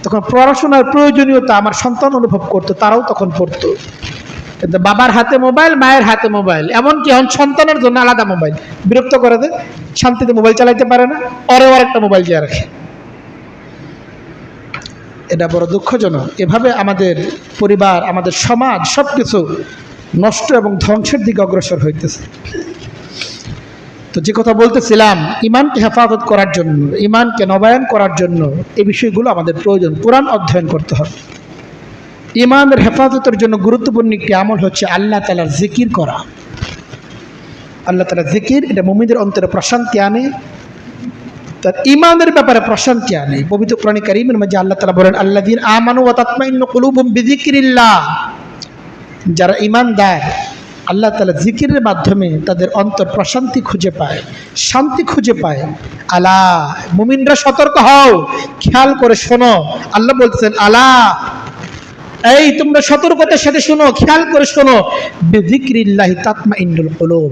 তখন পড়াশোনার প্রয়োজনীয়তা আমার সন্তান অনুভব করতো, তারাও তখন পড়তো। কিন্তু বাবার হাতে মোবাইল, মায়ের হাতে মোবাইল, এমনকি এখন সন্তানের জন্য আলাদা মোবাইল, বিরক্ত করে দেয়, শান্তিতে মোবাইল চালাইতে পারে না, ওরেও আরেকটা মোবাইল দিয়ে রাখে। এটা বড় দুঃখজনক। এভাবে আমাদের পরিবার, আমাদের সমাজ সবকিছু নষ্ট এবং ধ্বংসের দিকে অগ্রসর হইতেছে। তো যে কথা বলতেছিলাম, ইমানকে হেফাজত করার জন্য, ইমানকে নবায়ন করার জন্য এই বিষয়গুলো আমাদের প্রয়োজন। কোরআন অধ্যয়ন করতে হবে। ইমানের হেফাজতের জন্য গুরুত্বপূর্ণ একটি আমল হচ্ছে আল্লাহ তাআলার জিকির করা। আল্লাহ তাআলার জিকির, এটা মুমিনদের অন্তরে প্রশান্তি আনে, তার ইমানের ব্যাপারে প্রশান্তি আনে। পবিত্র কোরআন কারীমের মধ্যে আল্লাহ তাআলা বলেন, আল্লাযীনা আমানু ওয়া তাতমাইন্নু কুলুবুহুম বিযিকরিল্লাহ, যারা ঈমানদার আল্লাহ তাআলা জিকিরের মাধ্যমে তাদের অন্তর প্রশান্তি খুঁজে পায়, শান্তি খুঁজে পায়। আলা, মুমিনরা সতর্ক হও, খেয়াল করে শোনো। আল্লাহ বলতেছেন, আলা, এই তোমরা সতর্কতার সাথে শোনো, খেয়াল করে শোনো, বিযিকরিল্লাহি তাতমাইন্নুল কুলুব,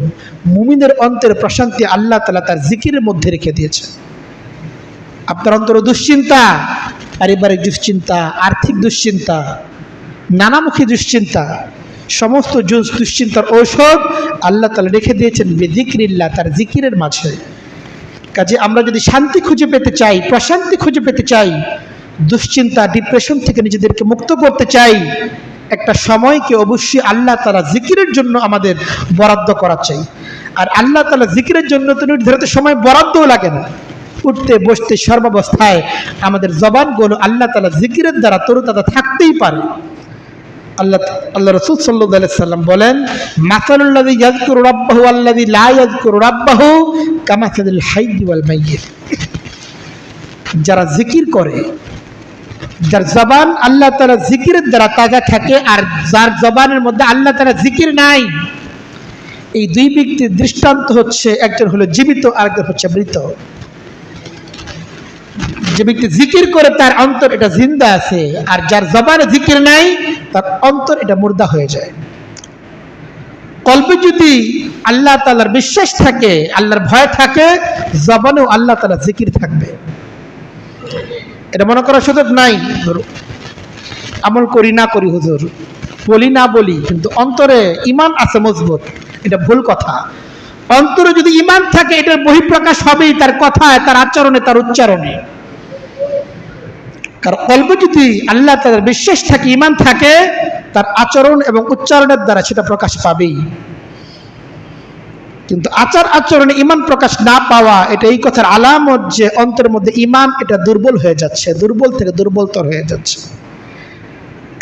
মুমিনের অন্তরে প্রশান্তি আল্লাহ তাআলা তার জিকিরের মধ্যে রেখে দিয়েছে। আপনার অন্তরে দুশ্চিন্তা, পারিবারিক দুশ্চিন্তা, আর্থিক দুশ্চিন্তা, নানামুখী দুশ্চিন্তা, সমস্ত দুশ্চিন্তার ঔষধ আল্লাহ তাআলা রেখে দিয়েছেন বিযিকরিল্লাহ, তার জিকিরের মাঝে। কাজে আমরা যদি শান্তি খুঁজে পেতে চাই, প্রশান্তি খুঁজে পেতে চাই, দুশ্চিন্তা, ডিপ্রেশন থেকে নিজেদেরকে মুক্ত করতে চাই, একটা সময়কে অবশ্যই আল্লাহ তাআলা জিকিরের জন্য আমাদের বরাদ্দ করা চাই। আর আল্লাহ তাআলা জিকিরের জন্য তো নির্ধারিত সময় বরাদ্দও লাগে না। উঠতে বসতে সর্বাবস্থায় আমাদের জবানগুলো আল্লাহ তাআলা জিকিরের দ্বারা তরুতাজা থাকতেই পারে। আল্লাহ রাসূল সাল্লাল্লাহু আলাইহি সাল্লাম বলেন, মাসালুল্লাযী ইয়াযকুরু রাব্বাহু ওয়াল্লাযী লা ইয়াযকুরু রাব্বাহু কামাসালিল হাইয়্যি ওয়াল মাইয়্যিত। যারা জিকির করে, যার জবান আল্লাহ তাআলা জিকিরের দ্বারা তাজা থাকে, আর যার জবানের মধ্যে আল্লাহ তাআলা জিকির নাই, এই দুই ব্যক্তির দৃষ্টান্ত হচ্ছে, একজন হলো জীবিত, আরেকজন হচ্ছে মৃত। যে ব্যক্তি জিকির করে তার অন্তর এটা জিন্দা আছে, আর যার জবানে জিকির নাই তার অন্তর এটা মুর্দা হয়ে যায়। কলবে যদি আল্লাহ তাআলার বিশ্বাস থাকে, আল্লাহর ভয় থাকে, জবানেও আল্লাহ তাআলা জিকির থাকবে। এটা মনে করার সুযোগ নাই আমল করি না করি, হুজুর বলি না বলি, কিন্তু অন্তরে ঈমান আছে মজবুত, এটা ভুল কথা। অন্তরে যদি ঈমান থাকে, এটার বহিঃপ্রকাশ হবেই তার কথায়, তার আচরণে, তার উচ্চারণে। কারণ কলবে যদি আল্লাহ তাআলার বিশ্বাস থাকে, ঈমান থাকে, তার আচরণ এবং উচ্চারণের দ্বারা সেটা প্রকাশ পাবেই। কিন্তু আচরণে ঈমান প্রকাশ না পাওয়া, এটা এই কথার আলামত যে অন্তরের মধ্যে ঈমান এটা দুর্বল হয়ে যাচ্ছে, দুর্বল থেকে দুর্বলতর হয়ে যাচ্ছে।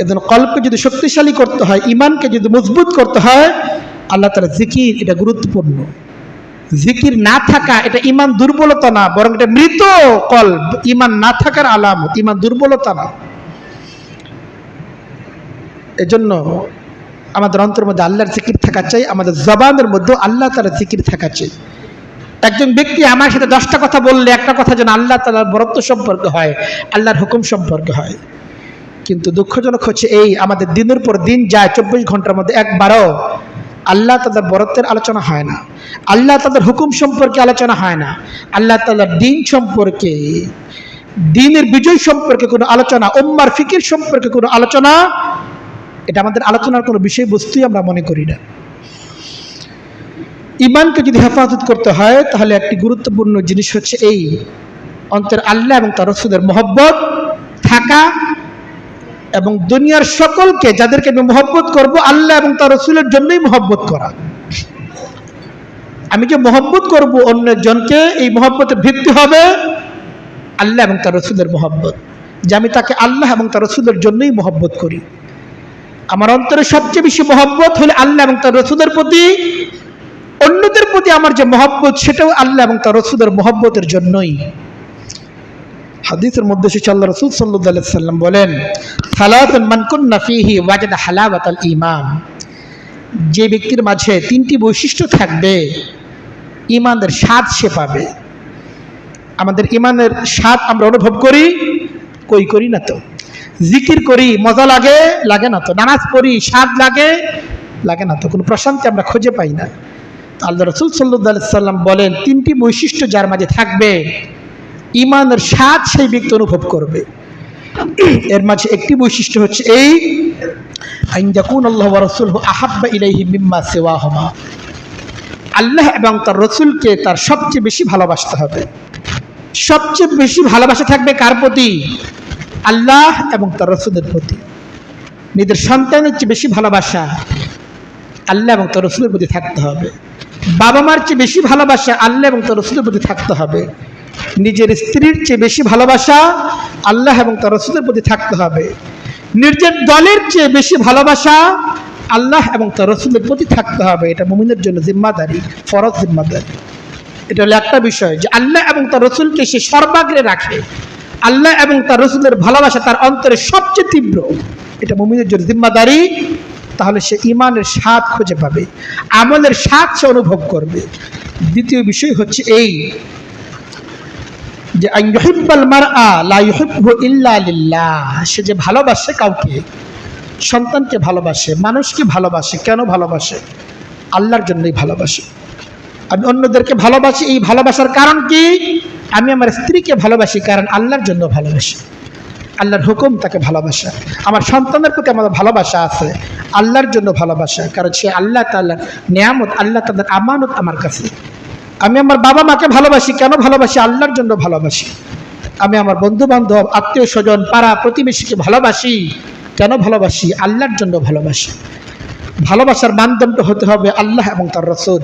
এজন্য কলবকে যদি শক্তিশালী করতে হয়, ঈমানকে যদি মজবুত করতে হয়, আল্লাহ তাআলা জিকির এটা গুরুত্বপূর্ণ। জিকির না থাকা এটা ঈমান দুর্বলতা না, বরং এটা মৃত কলব, ঈমান না থাকার আলামত, ঈমান দুর্বলতা না। এজন্য আমাদের অন্তরের মধ্যে আল্লাহর জিকির থাকা চাই, আমাদের জবানের মধ্যে আল্লাহ তাআলার জিকির থাকা চাই। একজন ব্যক্তি আমার সাথে 10টা কথা বললে, একটা কথা যেন আল্লাহ তাআলার বরত্ব সম্পর্কে হয়, আল্লাহর হুকুম সম্পর্কে হয়। কিন্তু দুঃখজনক হচ্ছে এই, আমাদের দিনের পর দিন যায়, 24 ঘন্টার মধ্যে একবারও আল্লাহ তাআলার বরত্বের আলোচনা হয় না, আল্লাহ তাআলার হুকুম সম্পর্কে আলোচনা হয় না, আল্লাহ তাআলার দ্বীন সম্পর্কে, দ্বীনের বিজয় সম্পর্কে কোনো আলোচনা, উম্মার ফিকির সম্পর্কে কোনো আলোচনা, এটা আমাদের আলোচনার কোনো বিষয়বস্তুই আমরা মনে করি না। ঈমানকে যদি হেফাজত করতে হয়, তাহলে একটি গুরুত্বপূর্ণ জিনিস হচ্ছে এই, অন্তরে আল্লাহ এবং তার রাসূলের মহব্বত থাকা, এবং দুনিয়ার সকলকে, যাদেরকে আমি মহব্বত করব, আল্লাহ এবং তার রাসূলের জন্যই মহব্বত করা। আমি যে মহব্বত করব অন্যজনকে, এই মহব্বতের ভিত্তি হবে আল্লাহ এবং তার রাসূলের মহব্বত, যে আমি তাকে আল্লাহ এবং তার রাসূলের জন্যই মহব্বত করি। আমার অন্তরে সবচেয়ে বেশি মহব্বত হলে আল্লাহ এবং তার রাসূলের প্রতি, অন্যদের প্রতি আমার যে মহব্বত, সেটাও আল্লাহ এবং তার রাসূলের মহব্বতের জন্যই। হাদিসের মধ্যে এসেছে আল্লাহ রাসূল সাল্লাল্লাহু আলাইহি ওয়াসাল্লাম বলেন, সালাতুন মান কুন্না ফীহি ওয়াজাদা হালাওয়াতাল ঈমান। যে ব্যক্তির মাঝে তিনটি বৈশিষ্ট্য থাকবে, ঈমানের স্বাদ সে পাবে। আমাদের ঈমানের স্বাদ আমরা অনুভব করি, করি না তো। জিকির করি, মজা লাগে, লাগে না তো। নামাজ পড়ি, স্বাদ লাগে, লাগে না তো। কোনো প্রশান্তি আমরা খুঁজে পাই না। আল্লাহ রাসূল সাল্লাল্লাহু আলাইহি ওয়াসাল্লাম বলেন, তিনটি বৈশিষ্ট্য যার মাঝে থাকবে, ঈমানের স্বাদ সেই ব্যক্তি অনুভব করবে। এর মাঝে একটি বৈশিষ্ট্য হচ্ছে এই, আন ইয়াকুনাল্লাহু ওয়া রাসূলুহু আহাব্বা ইলাইহি মিম্মা সিওয়াহুমা। আল্লাহ এবং তার রাসূলকে তার সবচেয়ে বেশি ভালোবাসতে হবে। সবচেয়ে বেশি ভালোবাসা থাকবে কার প্রতি? আল্লাহ এবং তার রাসূলের প্রতি। নিজের সন্তানের চেয়ে বেশি ভালোবাসা আল্লাহ এবং তার রাসূলের প্রতি থাকতে হবে। বাবা মার চেয়ে বেশি ভালোবাসা আল্লাহ এবং তার রাসূলের প্রতি থাকতে হবে। নিজের স্ত্রীর চেয়ে বেশি ভালোবাসা আল্লাহ এবং তার রাসূলের প্রতি থাকতে হবে। নিজের দলের চেয়ে বেশি ভালোবাসা আল্লাহ এবং তার রাসূলের প্রতি থাকতে হবে। এটা মুমিনের জন্য জিম্মাদারি, ফরজ জিম্মাদারি। এটা হলো একটা বিষয় যে আল্লাহ এবং তার রাসূলকে সে সর্বাগ্রে রাখে। আল্লাহ এবং তার রাসূলের ভালোবাসা তার অন্তরে সবচেয়ে তীব্র। এটা মুমিনের জন্য জিম্মাদারি। তাহলে সে ঈমানের স্বাদ খুঁজে পাবে, আমলের স্বাদ সে অনুভব করবে। দ্বিতীয় বিষয় হচ্ছে এই যে আন ইউহিব্বাল মারআ লা ইউহিব্বু ইল্লা লিল্লাহ। সে যে ভালোবাসে কাউকে, সন্তানকে ভালোবাসে, মানুষকে ভালোবাসে, কেন ভালোবাসে? আল্লাহর জন্যই ভালোবাসে। আমি অন্যদেরকে ভালোবাসি, এই ভালোবাসার কারণ কি? আমি আমার স্ত্রীকে ভালোবাসি কারণ আল্লাহর জন্য ভালোবাসি, আল্লাহর হুকুম তাকে ভালোবাসা। আমার সন্তানের প্রতি আমার ভালোবাসা আছে, আল্লাহর জন্য ভালোবাসা, কারণ সে আল্লাহ তাআলার নিয়ামত, আল্লাহ তাআলার আমানত আমার কাছে। আমি আমার বাবা মাকে ভালোবাসি, কেন ভালোবাসি? আল্লাহর জন্য ভালোবাসি। আমি আমার বন্ধু বান্ধব, আত্মীয় স্বজন, পাড়া প্রতিবেশীকে ভালোবাসি, কেন ভালোবাসি? আল্লাহর জন্য ভালোবাসি। ভালোবাসার মানদণ্ড হতে হবে আল্লাহ এবং তার রাসূল।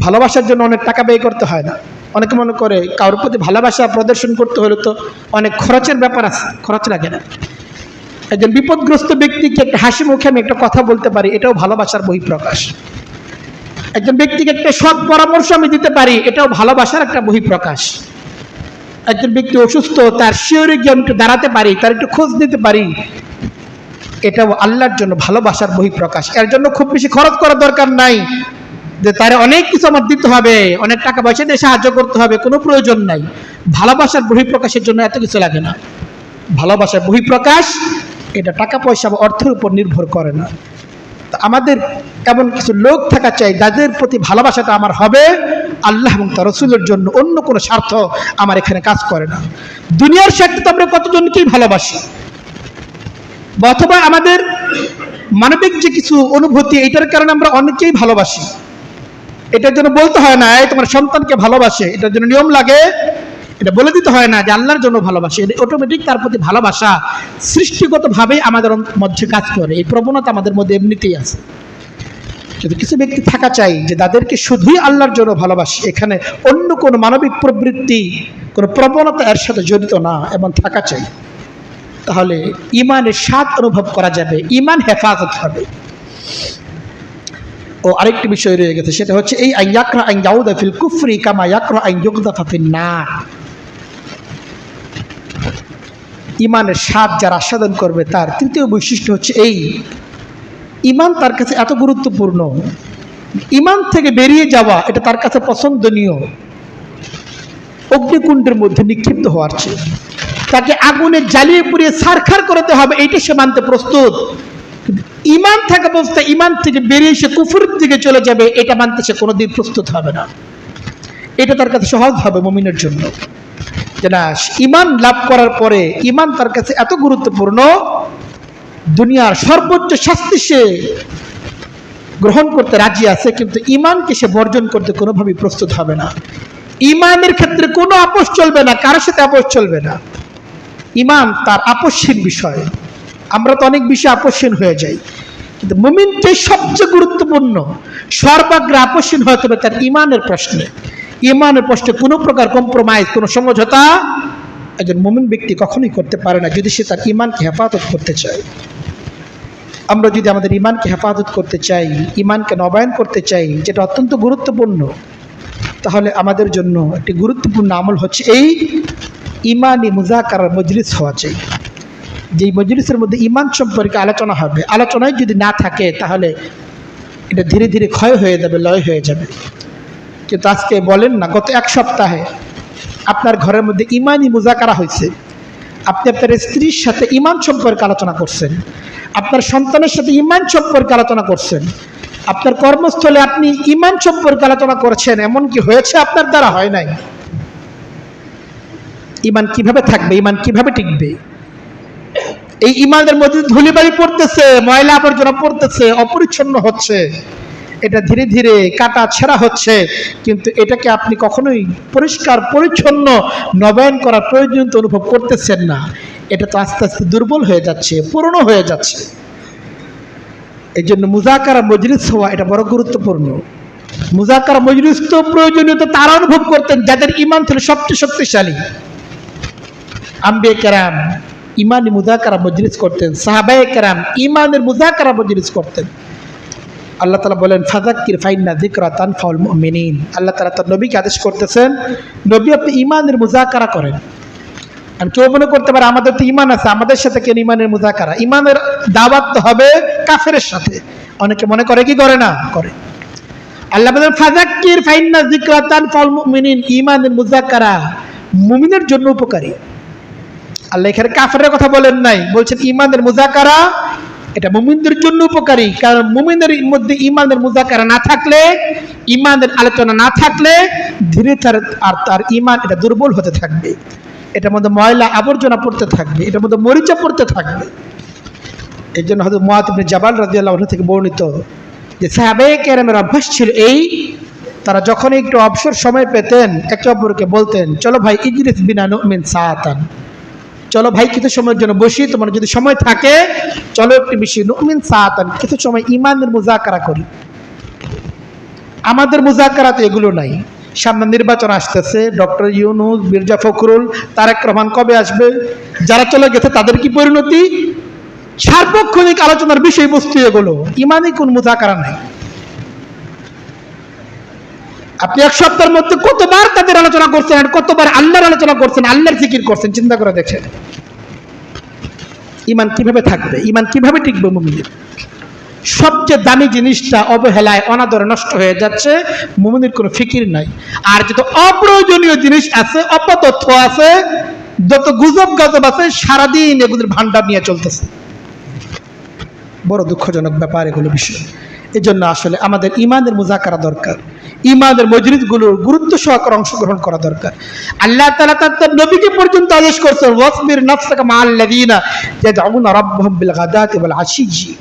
ভালোবাসার জন্য অনেক টাকা ব্যয় করতে হয় না। অনেকে মনে করে কারোর প্রতি ভালোবাসা প্রদর্শন করতে হলে তো অনেক খরচের ব্যাপার আছে, খরচ লাগে না। একজন বিপদগ্রস্ত ব্যক্তিকে একটা হাসি মুখে আমি একটা কথা বলতে পারি, এটাও ভালোবাসার বহিঃপ্রকাশ। একজন ব্যক্তিকে একটা সৎ পরামর্শ আমি দিতে পারি, এটাও ভালোবাসার একটা বহিঃপ্রকাশ। একজন ব্যক্তি অসুস্থ, তার শিওরে গিয়ে আমি একটু দাঁড়াতে পারি, তার একটু খোঁজ দিতে পারি, এটাও আল্লাহর জন্য ভালোবাসার বহিঃপ্রকাশ। এর জন্য খুব বেশি খরচ করার দরকার নাই যে তার অনেক কিছু আমার দিতে হবে, অনেক টাকা পয়সা দিয়ে সাহায্য করতে হবে, কোনো প্রয়োজন নাই। ভালোবাসার বহিঃপ্রকাশের জন্য এত কিছু লাগে না। ভালোবাসার বহিঃপ্রকাশ এটা টাকা পয়সা বা অর্থের উপর নির্ভর করে না। আমাদের এমন কিছু লোক থাকা চাই যাদের প্রতি ভালোবাসাটা আমার হবে আল্লাহ এবং তার রাসূলের জন্য, অন্য কোনো স্বার্থ আমার এখানে কাজ করে না। দুনিয়ার স্বার্থে তো আমরা কতজনকেই ভালোবাসি, বা অথবা আমাদের মানবিক যে কিছু অনুভূতি, এটার কারণে আমরা অনেকেই ভালোবাসি। এটার জন্য বলতে হয় না এই তোমার সন্তানকে ভালোবাসে, এটার জন্য নিয়ম লাগে, এটা বলে দিতে হয় না যে আল্লাহর জন্য ভালোবাসে। এটা অটোমেটিক তার প্রতি ভালোবাসা সৃষ্টিগতভাবেই আমাদের মধ্যে কাজ করে। এই প্রবণতা আমাদের মধ্যে এমনিতেই আছে। যদি কিছু ব্যক্তি থাকা চাই যে তাদেরকে শুধুই আল্লাহর জন্য ভালোবাসি, এখানে অন্য কোনো মানবিক প্রবৃত্তি, কোনো প্রবণতা এর সাথে জড়িত না, এবং থাকা চাই, তাহলে ঈমানের স্বাদ অনুভব করা যাবে, ঈমান হেফাজত হবে। ও আরেকটি বিষয় রয়ে গেছে, সেটা হচ্ছে এই আন ইয়াকরা আন ইয়াউদা ফিল কুফরি কামা ইয়াকরা আন ইউকযাফা ফিন নার। ঈমানের স্বাদ যারা আস্বাদন করবে তার তৃতীয় বৈশিষ্ট্য হচ্ছে এই, ঈমান তার কাছে এত গুরুত্বপূর্ণ, ঈমান থেকে বেরিয়ে যাওয়া এটা তার কাছে পছন্দনীয় অগ্নিকুণ্ডের মধ্যে নিক্ষিপ্ত হওয়ার চেয়ে। তাকে আগুনে জ্বালিয়ে পুড়িয়ে ছারখার করতে হবে, এইটা সে মানতে প্রস্তুত। ঈমান থাকা অবস্থায় ঈমান থেকে বেরিয়ে সে কুফরের দিকে চলে যাবে, এটা মানতে সে কোনোদিন প্রস্তুত হবে না। এটা তার কাছে সহজ হবে মুমিনের জন্য, যে না, ঈমান লাভ করার পরে ঈমান তার কাছে এত গুরুত্বপূর্ণ, দুনিয়ার সর্বোচ্চ শাস্তি সে গ্রহণ করতে রাজি আছে, কিন্তু ঈমানকে সে বর্জন করতে কোনোভাবেই প্রস্তুত হবে না। ঈমানের ক্ষেত্রে কোনো আপোষ চলবে না, কারোর সাথে আপোষ চলবে না। ঈমান তার আপোষহীন বিষয়। আমরা তো অনেক বিষয়ে আপোষহীন হয়ে যাই, কিন্তু মুমিনকে সবচেয়ে গুরুত্বপূর্ণ, সর্বাগ্রে আপোষহীন হতে হবে তার ঈমানের প্রশ্নে। ঈমানের প্রশ্নে কোনো প্রকার কম্প্রোমাইজ, কোনো সমঝোতা একজন মুমিন ব্যক্তি কখনোই করতে পারে না, যদি সে তার ঈমানকে হেফাজত করতে চায়। আমরা যদি আমাদের ইমানকে হেফাজত করতে চাই, ইমানকে নবায়ন করতে চাই, যেটা অত্যন্ত গুরুত্বপূর্ণ, তাহলে আমাদের জন্য একটি গুরুত্বপূর্ণ আমল হচ্ছে এই ইমানি মুজাকারার মজলিস হওয়া চাই। যেই মজলিসের মধ্যে ইমান সম্পর্কে আলোচনা হবে, আলোচনায় যদি না থাকে তাহলে এটা ধীরে ধীরে ক্ষয় হয়ে যাবে, লয় হয়ে যাবে। কিন্তু আজকে বলেন না, গত এক সপ্তাহে আপনার ঘরের মধ্যে ইমানি মুজাকারা হয়েছে, আপনি আপনার স্ত্রীর সাথে ইমান সম্পর্কে আলোচনা করছেন, আপনার সন্তানের সাথে ইমান সম্পর্কে আলোচনা করছেন, আপনার কর্মস্থলে আপনি ইমান সম্পর্কে আলোচনা করছেন, এমন কি হয়েছে আপনার দ্বারা? হয় নাই। ইমান কিভাবে থাকবে, ইমান কিভাবে টিকবে? এই ইমানের মধ্যে ধুলিবালি পড়তেছে, ময়লা আবর্জনা পড়তেছে, অপরিচ্ছন্ন হচ্ছে, এটা ধীরে ধীরে কাটা ছেঁড়া হচ্ছে, কিন্তু এটাকে আপনি কখনোই পরিষ্কার পরিচ্ছন্ন নবায়ন করার প্রয়োজনীয়তা অনুভব করতেছেন না। এটা তো আস্তে আস্তে দুর্বল হয়ে যাচ্ছে, পুরনো হয়ে যাচ্ছে। এই জন্য মুজাকারা মজলিস হওয়া এটা বড় গুরুত্বপূর্ণ। মুজাকারা মজলিস তো প্রয়োজনীয়তা তারা অনুভব করতেন যাদের ইমান ছিল সবচেয়ে শক্তিশালী। আম্বিয়া কেরাম ইমানি মুজাকারা মজলিস করতেন, সাহাবায়ে কেরাম ইমানের মুজাকারা মজলিস করতেন। আল্লাহ তাআলা বলেন, ফাযাক্কির ফাইন্না যিকরা তানফাউল মুমিনিন। আল্লাহ তাআলা তার নবীকে আদেশ করতেছেন, নবী আপনি ইমানের মুজাকারা করেন। আর কেউ মনে করতে পারে আমাদের তো ইমান আছে, আমাদের সাথে কেন ইমানের মুজাকারা? ইমানের দাওয়াত তো হবে কাফেরের সাথে। অনেকে মনে করে কি করে না? করে। আল্লাহ বলেন, ফাযাক্কির ফাইন্না যিকরা তানফাউল মুমিনিন, ইমানের মুজাকারা মুমিনের জন্য উপকারী। আল্লাহ এখানে কাফেরের কথা বলেন নাই, বলছেন ইমানের মুজাকারা এটা মুমিনদের জন্য উপকারী। কারণ মুমিনের মধ্যে ইমানের মুজাকারা না থাকলে, ইমানের আলোচনা না থাকলে ধীরে তার ইমান এটা দুর্বল হতে থাকবে, এটার মধ্যে ময়লা আবর্জনা পড়তে থাকবে, এটার মধ্যে মরিচা পড়তে থাকবে। এই জন্য হযরত মুআয ইবনে জাবাল রাদিয়াল্লাহু আনহু থেকে বর্ণিত যে সাহাবায়ে কেরামের অভ্যাস ছিল এই, তারা যখন একটু অবসর সময় পেতেন একে অপরকে বলতেন, চলো ভাই ইজলিস বিনা নুমিন সাআতান, চলো ভাই কিছু সময়ের জন্য বসি, তোমার যদি সময় থাকে চলো একটু বেশি নুমিন সাআতান, কিছু সময় ইমানের মুজাকারা করি। আমাদের মুজাকারাতে এগুলো নাই। সামনে নির্বাচন আসতেছে, ডক্টর ইউনূস, মির্জা ফখরুল, তারেক রহমান কবে আসবে, যারা চলে গেছে তাদের কি পরিণতি? সার্বক্ষণিক আলোচনার বিষয়বস্তু এগুলো, ইমানি কোন মুজাকারা নাই। আপনি এক সপ্তাহের মধ্যে কতবার তাদের আলোচনা করছেন, আর কতবার আল্লাহর আলোচনা করছেন, আল্লাহর জিকির করছেন, চিন্তা করে দেখেন। ইমান কিভাবে থাকবে, ইমান কিভাবে টিকবে মুমিনের? সবচেয়ে দামি জিনিসটা অবহেলায় অনাদরে নষ্ট হয়ে যাচ্ছে, মুমিনের কোনো ফিকির নাই। আর যত অপ্রয়োজনীয় জিনিস আছে, অপতথ্য আছে, যত গুজব গজব আছে, সারাদিন এগুলোর ভান্ডার নিয়ে চলতেছে। বড় দুঃখজনক ব্যাপার এগুলো বিষয়। এই জন্য আসলে আমাদের ইমানের মুজাকারা দরকার, ইমানের মজলিসগুলোর গুরুত্ব সহকারে অংশগ্রহণ করা দরকার। আল্লাহ তাআলা তার নবীকে পর্যন্ত আদেশ করছেন, ওয়াসবির নাফসাকা মাআল্লাযীনা ইয়াদউনা রাব্বাহুম বিল গাদাতি ওয়াল আশিয়্যি।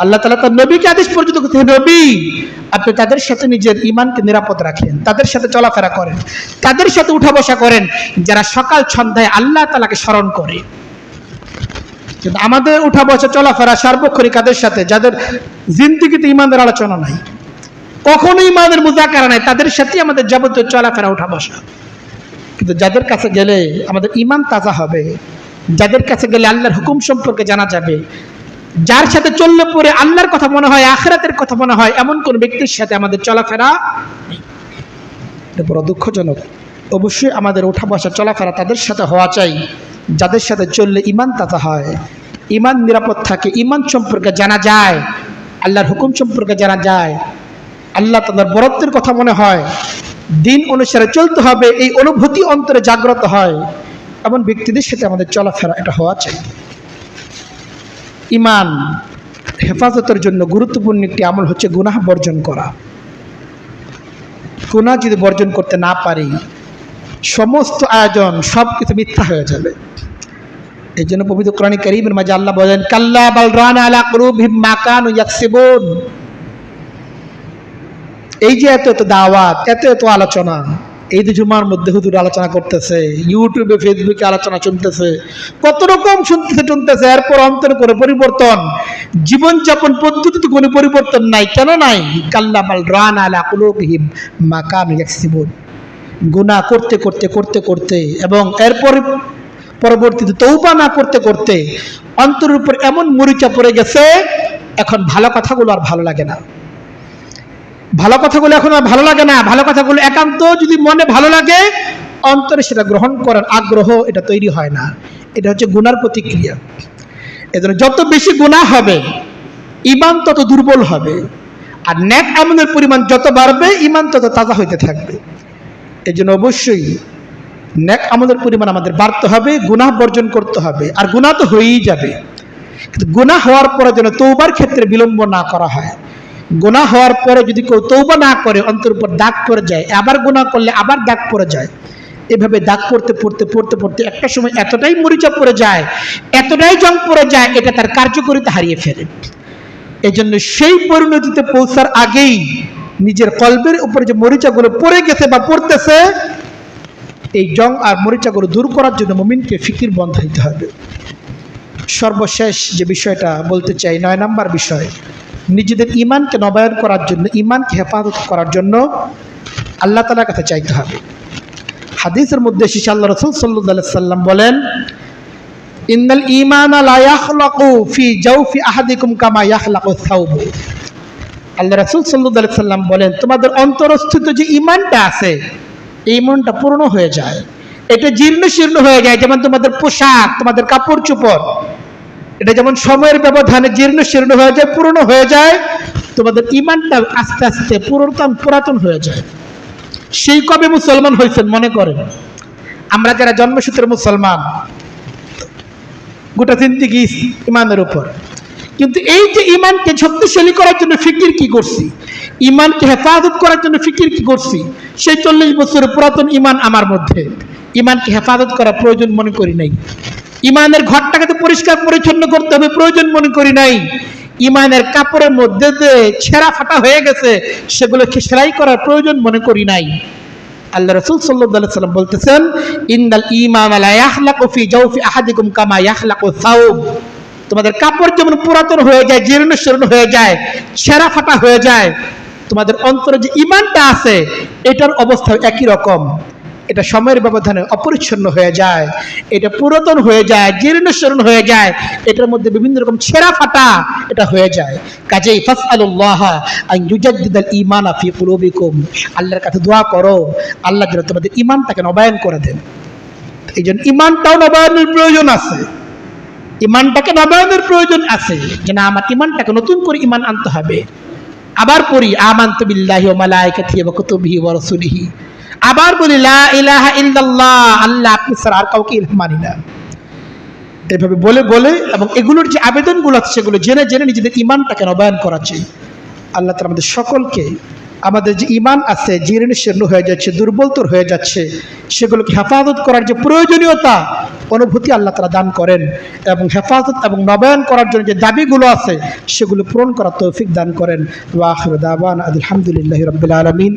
আল্লাহ তাআলা তার নবীকে আদেশ পর্যন্ত করছেন, নবী আপনি তাদের সাথে নিজের ইমানকে নিরাপদ রাখেন, তাদের সাথে চলাফেরা করেন, তাদের সাথে উঠা বসা করেন যারা সকাল সন্ধ্যায় আল্লাহ তাআলাকে স্মরণ করে। কিন্তু আমাদের উঠা বসা চলাফেরা সার্বক্ষণিক কাদের সাথে? যাদের জিন্দেগিতে ইমানের আলোচনা নাই, কখনো ইমানের মুজাকারা নাই, তাদের সাথে আমাদের যাবতীয় চলাফেরা উঠা বসা। কিন্তু যাদের কাছে গেলে আমাদের ইমান তাজা হবে, যাদের কাছে গেলে আল্লাহর হুকুম সম্পর্কে জানা যাবে, যার সাথে চললে পরে আল্লাহর কথা মনে হয়, আখিরাতের কথা মনে হয়, এমন কোন ব্যক্তির সাথে আমাদের চলাফেরা নেই। এটা বড় দুঃখজনক। অবশ্যই আমাদের উঠা বসা চলাফেরা তাদের সাথে হওয়া চাই যাদের সাথে চললে ইমান তাজা হয়, ইমান নিরাপদ থাকে, ইমান সম্পর্কে জানা যায়, আল্লাহর হুকুম সম্পর্কে জানা যায়, আল্লাহ তাআলার বরত্বের কথা মনে হয়, দিন অনুসারে চলতে হবে এই অনুভূতি অন্তরে জাগ্রত হয়, এমন ব্যক্তিদের সাথে আমাদের চলাফেরা এটা হওয়া চাই। ইমান হেফাজতের জন্য গুরুত্বপূর্ণ একটি আমল হচ্ছে গুনাহ বর্জন করা। গুনাহ যদি বর্জন করতে না পারি, সমস্ত আয়োজন সব কিছু মিথ্যা হয়ে যাবে। এই জন্য পবিত্র কোরআন কারীমের মাঝে আল্লাহ বলেন, কাল্লা বাল রানা আলা কুলুবিহিম মা কানু ইয়াকসিবুন। এই যে এত দাওয়াত, এত আলোচনা, এই যে জুমার মধ্যে হুজুর আলোচনা করতেছে, ইউটিউবে ফেসবুকে আলোচনা চলতেছে, কত রকম শুনতেছে, এরপর অন্তরে কোনো পরিবর্তন, জীবনযাপন পদ্ধতিতে কোনো পরিবর্তন নাই। কেন নাই? কাল্লা বাল রানা আলা কুলুবিহিম মা কানু ইয়াকসিবুন। গুনাহ করতে করতে এবং এরপর পরবর্তীতে তওবা না করতে করতে অন্তরের উপর এমন মরিচা পড়ে গেছে, এখন ভালো কথাগুলো আর ভালো লাগে না। ভালো কথাগুলো এখন আর ভালো লাগে না। ভালো কথাগুলো একান্ত যদি মনে ভালো লাগে, অন্তরে সেটা গ্রহণ করার আগ্রহ এটা তৈরি হয় না। এটা হচ্ছে গুনার প্রতিক্রিয়া। এজন্য যত বেশি গুনাহ হবে, ঈমান তত দুর্বল হবে, আর নেক আমলের পরিমাণ যত বাড়বে, ঈমান তত তাজা হইতে থাকবে। এই জন্য অবশ্যই নেক আমলের পরিমাণ আমাদের বাড়তে হবে, গুনাহ বর্জন করতে হবে। আর গুনাহ তো হয়েই যাবে, কিন্তু গুনাহ হওয়ার পরে যেন তওবার ক্ষেত্রে বিলম্ব না করা হয়। গুনাহ হওয়ার পরে যদি কেউ তওবা না করে, অন্তরের উপর দাগ পড়ে যায়, আবার গুনাহ করলে আবার দাগ পড়ে যায়। এভাবে দাগ পড়তে পড়তে পড়তে পড়তে একটা সময় এতটাই মরিচা পড়ে যায়, এতটাই জং পড়ে যায়, এটা তার কার্যকারিতা হারিয়ে ফেলে। এই জন্য সেই পরিণতিতে পৌঁছার আগেই নিজের কলবের উপরে যে মরিচাগুলো পড়ে গেছে বা পড়তেছে, এই জং আর মরিচাগুলো দূর করার জন্য মুমিনকে ফিকির বন্ধ হইতে হবে। সর্বশেষ যে বিষয়টা বলতে চাই, 9 নম্বর বিষয়, নিজেদের ঈমানকে নবায়ন করার জন্য, ঈমানকে হেফাজত করার জন্য আল্লাহ তাআলার কাছে চাইতে হবে। হাদিসের মধ্যে এসেছে, আল্লাহ রাসূল সাল্লাল্লাহু আলাইহি সাল্লাম বলেন, ইন্নাল ঈমানা লা ইয়াখলাকু ফি জাওফি আহাদিকুম কামা ইয়াখলাকু সাওবু। আল্লাহ রাসূল সাল্লাল্লাহু আলাইহি সাল্লাম বলেন, তোমাদের অন্তরস্থিত যে ঈমানটা আছে, এই ঈমানটা পূর্ণ হয়ে যায়, এটা জীর্ণ শীর্ণ হয়ে যায়। যেমন তোমাদের পোশাক, তোমাদের কাপড় চোপড়, এটা যেমন সময়ের ব্যবধানে জীর্ণ শীর্ণ হয়ে যায়, পুরনো হয়ে যায়, তোমাদের ঈমানটা আস্তে আস্তে পুরাতন হয়ে যায়। সেই কবে মুসলমান হয়েছেন মনে করেন? আমরা যারা জন্মসূত্রে মুসলমান, গোটা জিন্দেগি ঈমানের উপর, কিন্তু এই যে ঈমানকে শক্তিশালী করার জন্য ফিকির কি করছি, ঈমানকে হেফাজত করার জন্য ফিকির কি করছি, সেই 40 বছরের পুরাতন ঈমান আমার মধ্যে, ঈমানকে হেফাজত করার প্রয়োজন মনে করি নাই। ঈমানের ঘরটাকে তো পরিষ্কার পরিচ্ছন্ন করতে হবে, প্রয়োজন মনে করি নাই। ঈমানের কাপড়ের মধ্যে যে ছেঁড়া ফাটা হয়ে গেছে, সেগুলোকে সেলাই করার প্রয়োজন মনে করি নাই। আল্লাহ রাসূল সাল্লাল্লাহু আলাইহি সাল্লাম বলতেছেন, ইন্নাল ঈমানা লা ইয়াখলাকু ফি জাওফি আহাদিকুম কামা ইয়াখলাকু সাওব। তোমাদের কাপড় যেমন পুরাতন হয়ে যায়, জীর্ণ শীর্ণ হয়ে যায়, ছেঁড়া ফাটা হয়ে যায়, তোমাদের অন্তরে যে ঈমানটা আছে, এটার অবস্থা একই রকম। এটা সময়ের ব্যবধানে অপরিচ্ছন্ন হয়ে যায়, এটা পুরাতন হয়ে যায়, জীর্ণ শীর্ণ হয়ে যায়, এটার মধ্যে বিভিন্ন রকম ছেঁড়া ফাটা এটা হয়ে যায়। কাজেই ফাসআলুল্লাহ আন ইউজাদ্দিদাল ঈমানা ফি কুলুবিকুম, আল্লাহর কাছে দোয়া করো, আল্লাহ যেন তোমাদের ঈমানটাকে নবায়ন করে দেন। এই জন্য ঈমানটাও নবায়নের প্রয়োজন আছে, ঈমানটাকে নবায়নের প্রয়োজন আছে, যে না, আমার ঈমানটাকে নতুন করে ঈমান আনতে হবে। আবার পড়ি আমানতু বিল্লাহি ওয়া মালাইকাতিহি ওয়া কুতুবিহি ওয়া রাসূলিহি, আবার বলি লা ইলাহা ইল্লাল্লাহ, আল্লাহ আপনি ছাড়া আর কাউকে ইলাহ মানি না। এভাবে বলে বলে এবং এগুলোর যে আবেদনগুলো আছে, সেগুলো জেনে জেনে নিজেদের ঈমানটাকে নবায়ন করা চাই। আল্লাহ তাআলা আমাদের সকলকে, আমাদের যে ঈমান আছে জীর্ণ শীর্ণ হয়ে যাচ্ছে, দুর্বলতর হয়ে যাচ্ছে, সেগুলোকে হেফাজত করার যে প্রয়োজনীয়তা অনুভূতি আল্লাহ তাআলা দান করেন, এবং হেফাজত এবং নবায়ন করার জন্য যে দাবিগুলো আছে, সেগুলো পূরণ করার তৌফিক দান করেন। ওয়া আখিরু দাওয়ানা আলহামদুলিল্লাহি রাব্বিল আলামিন।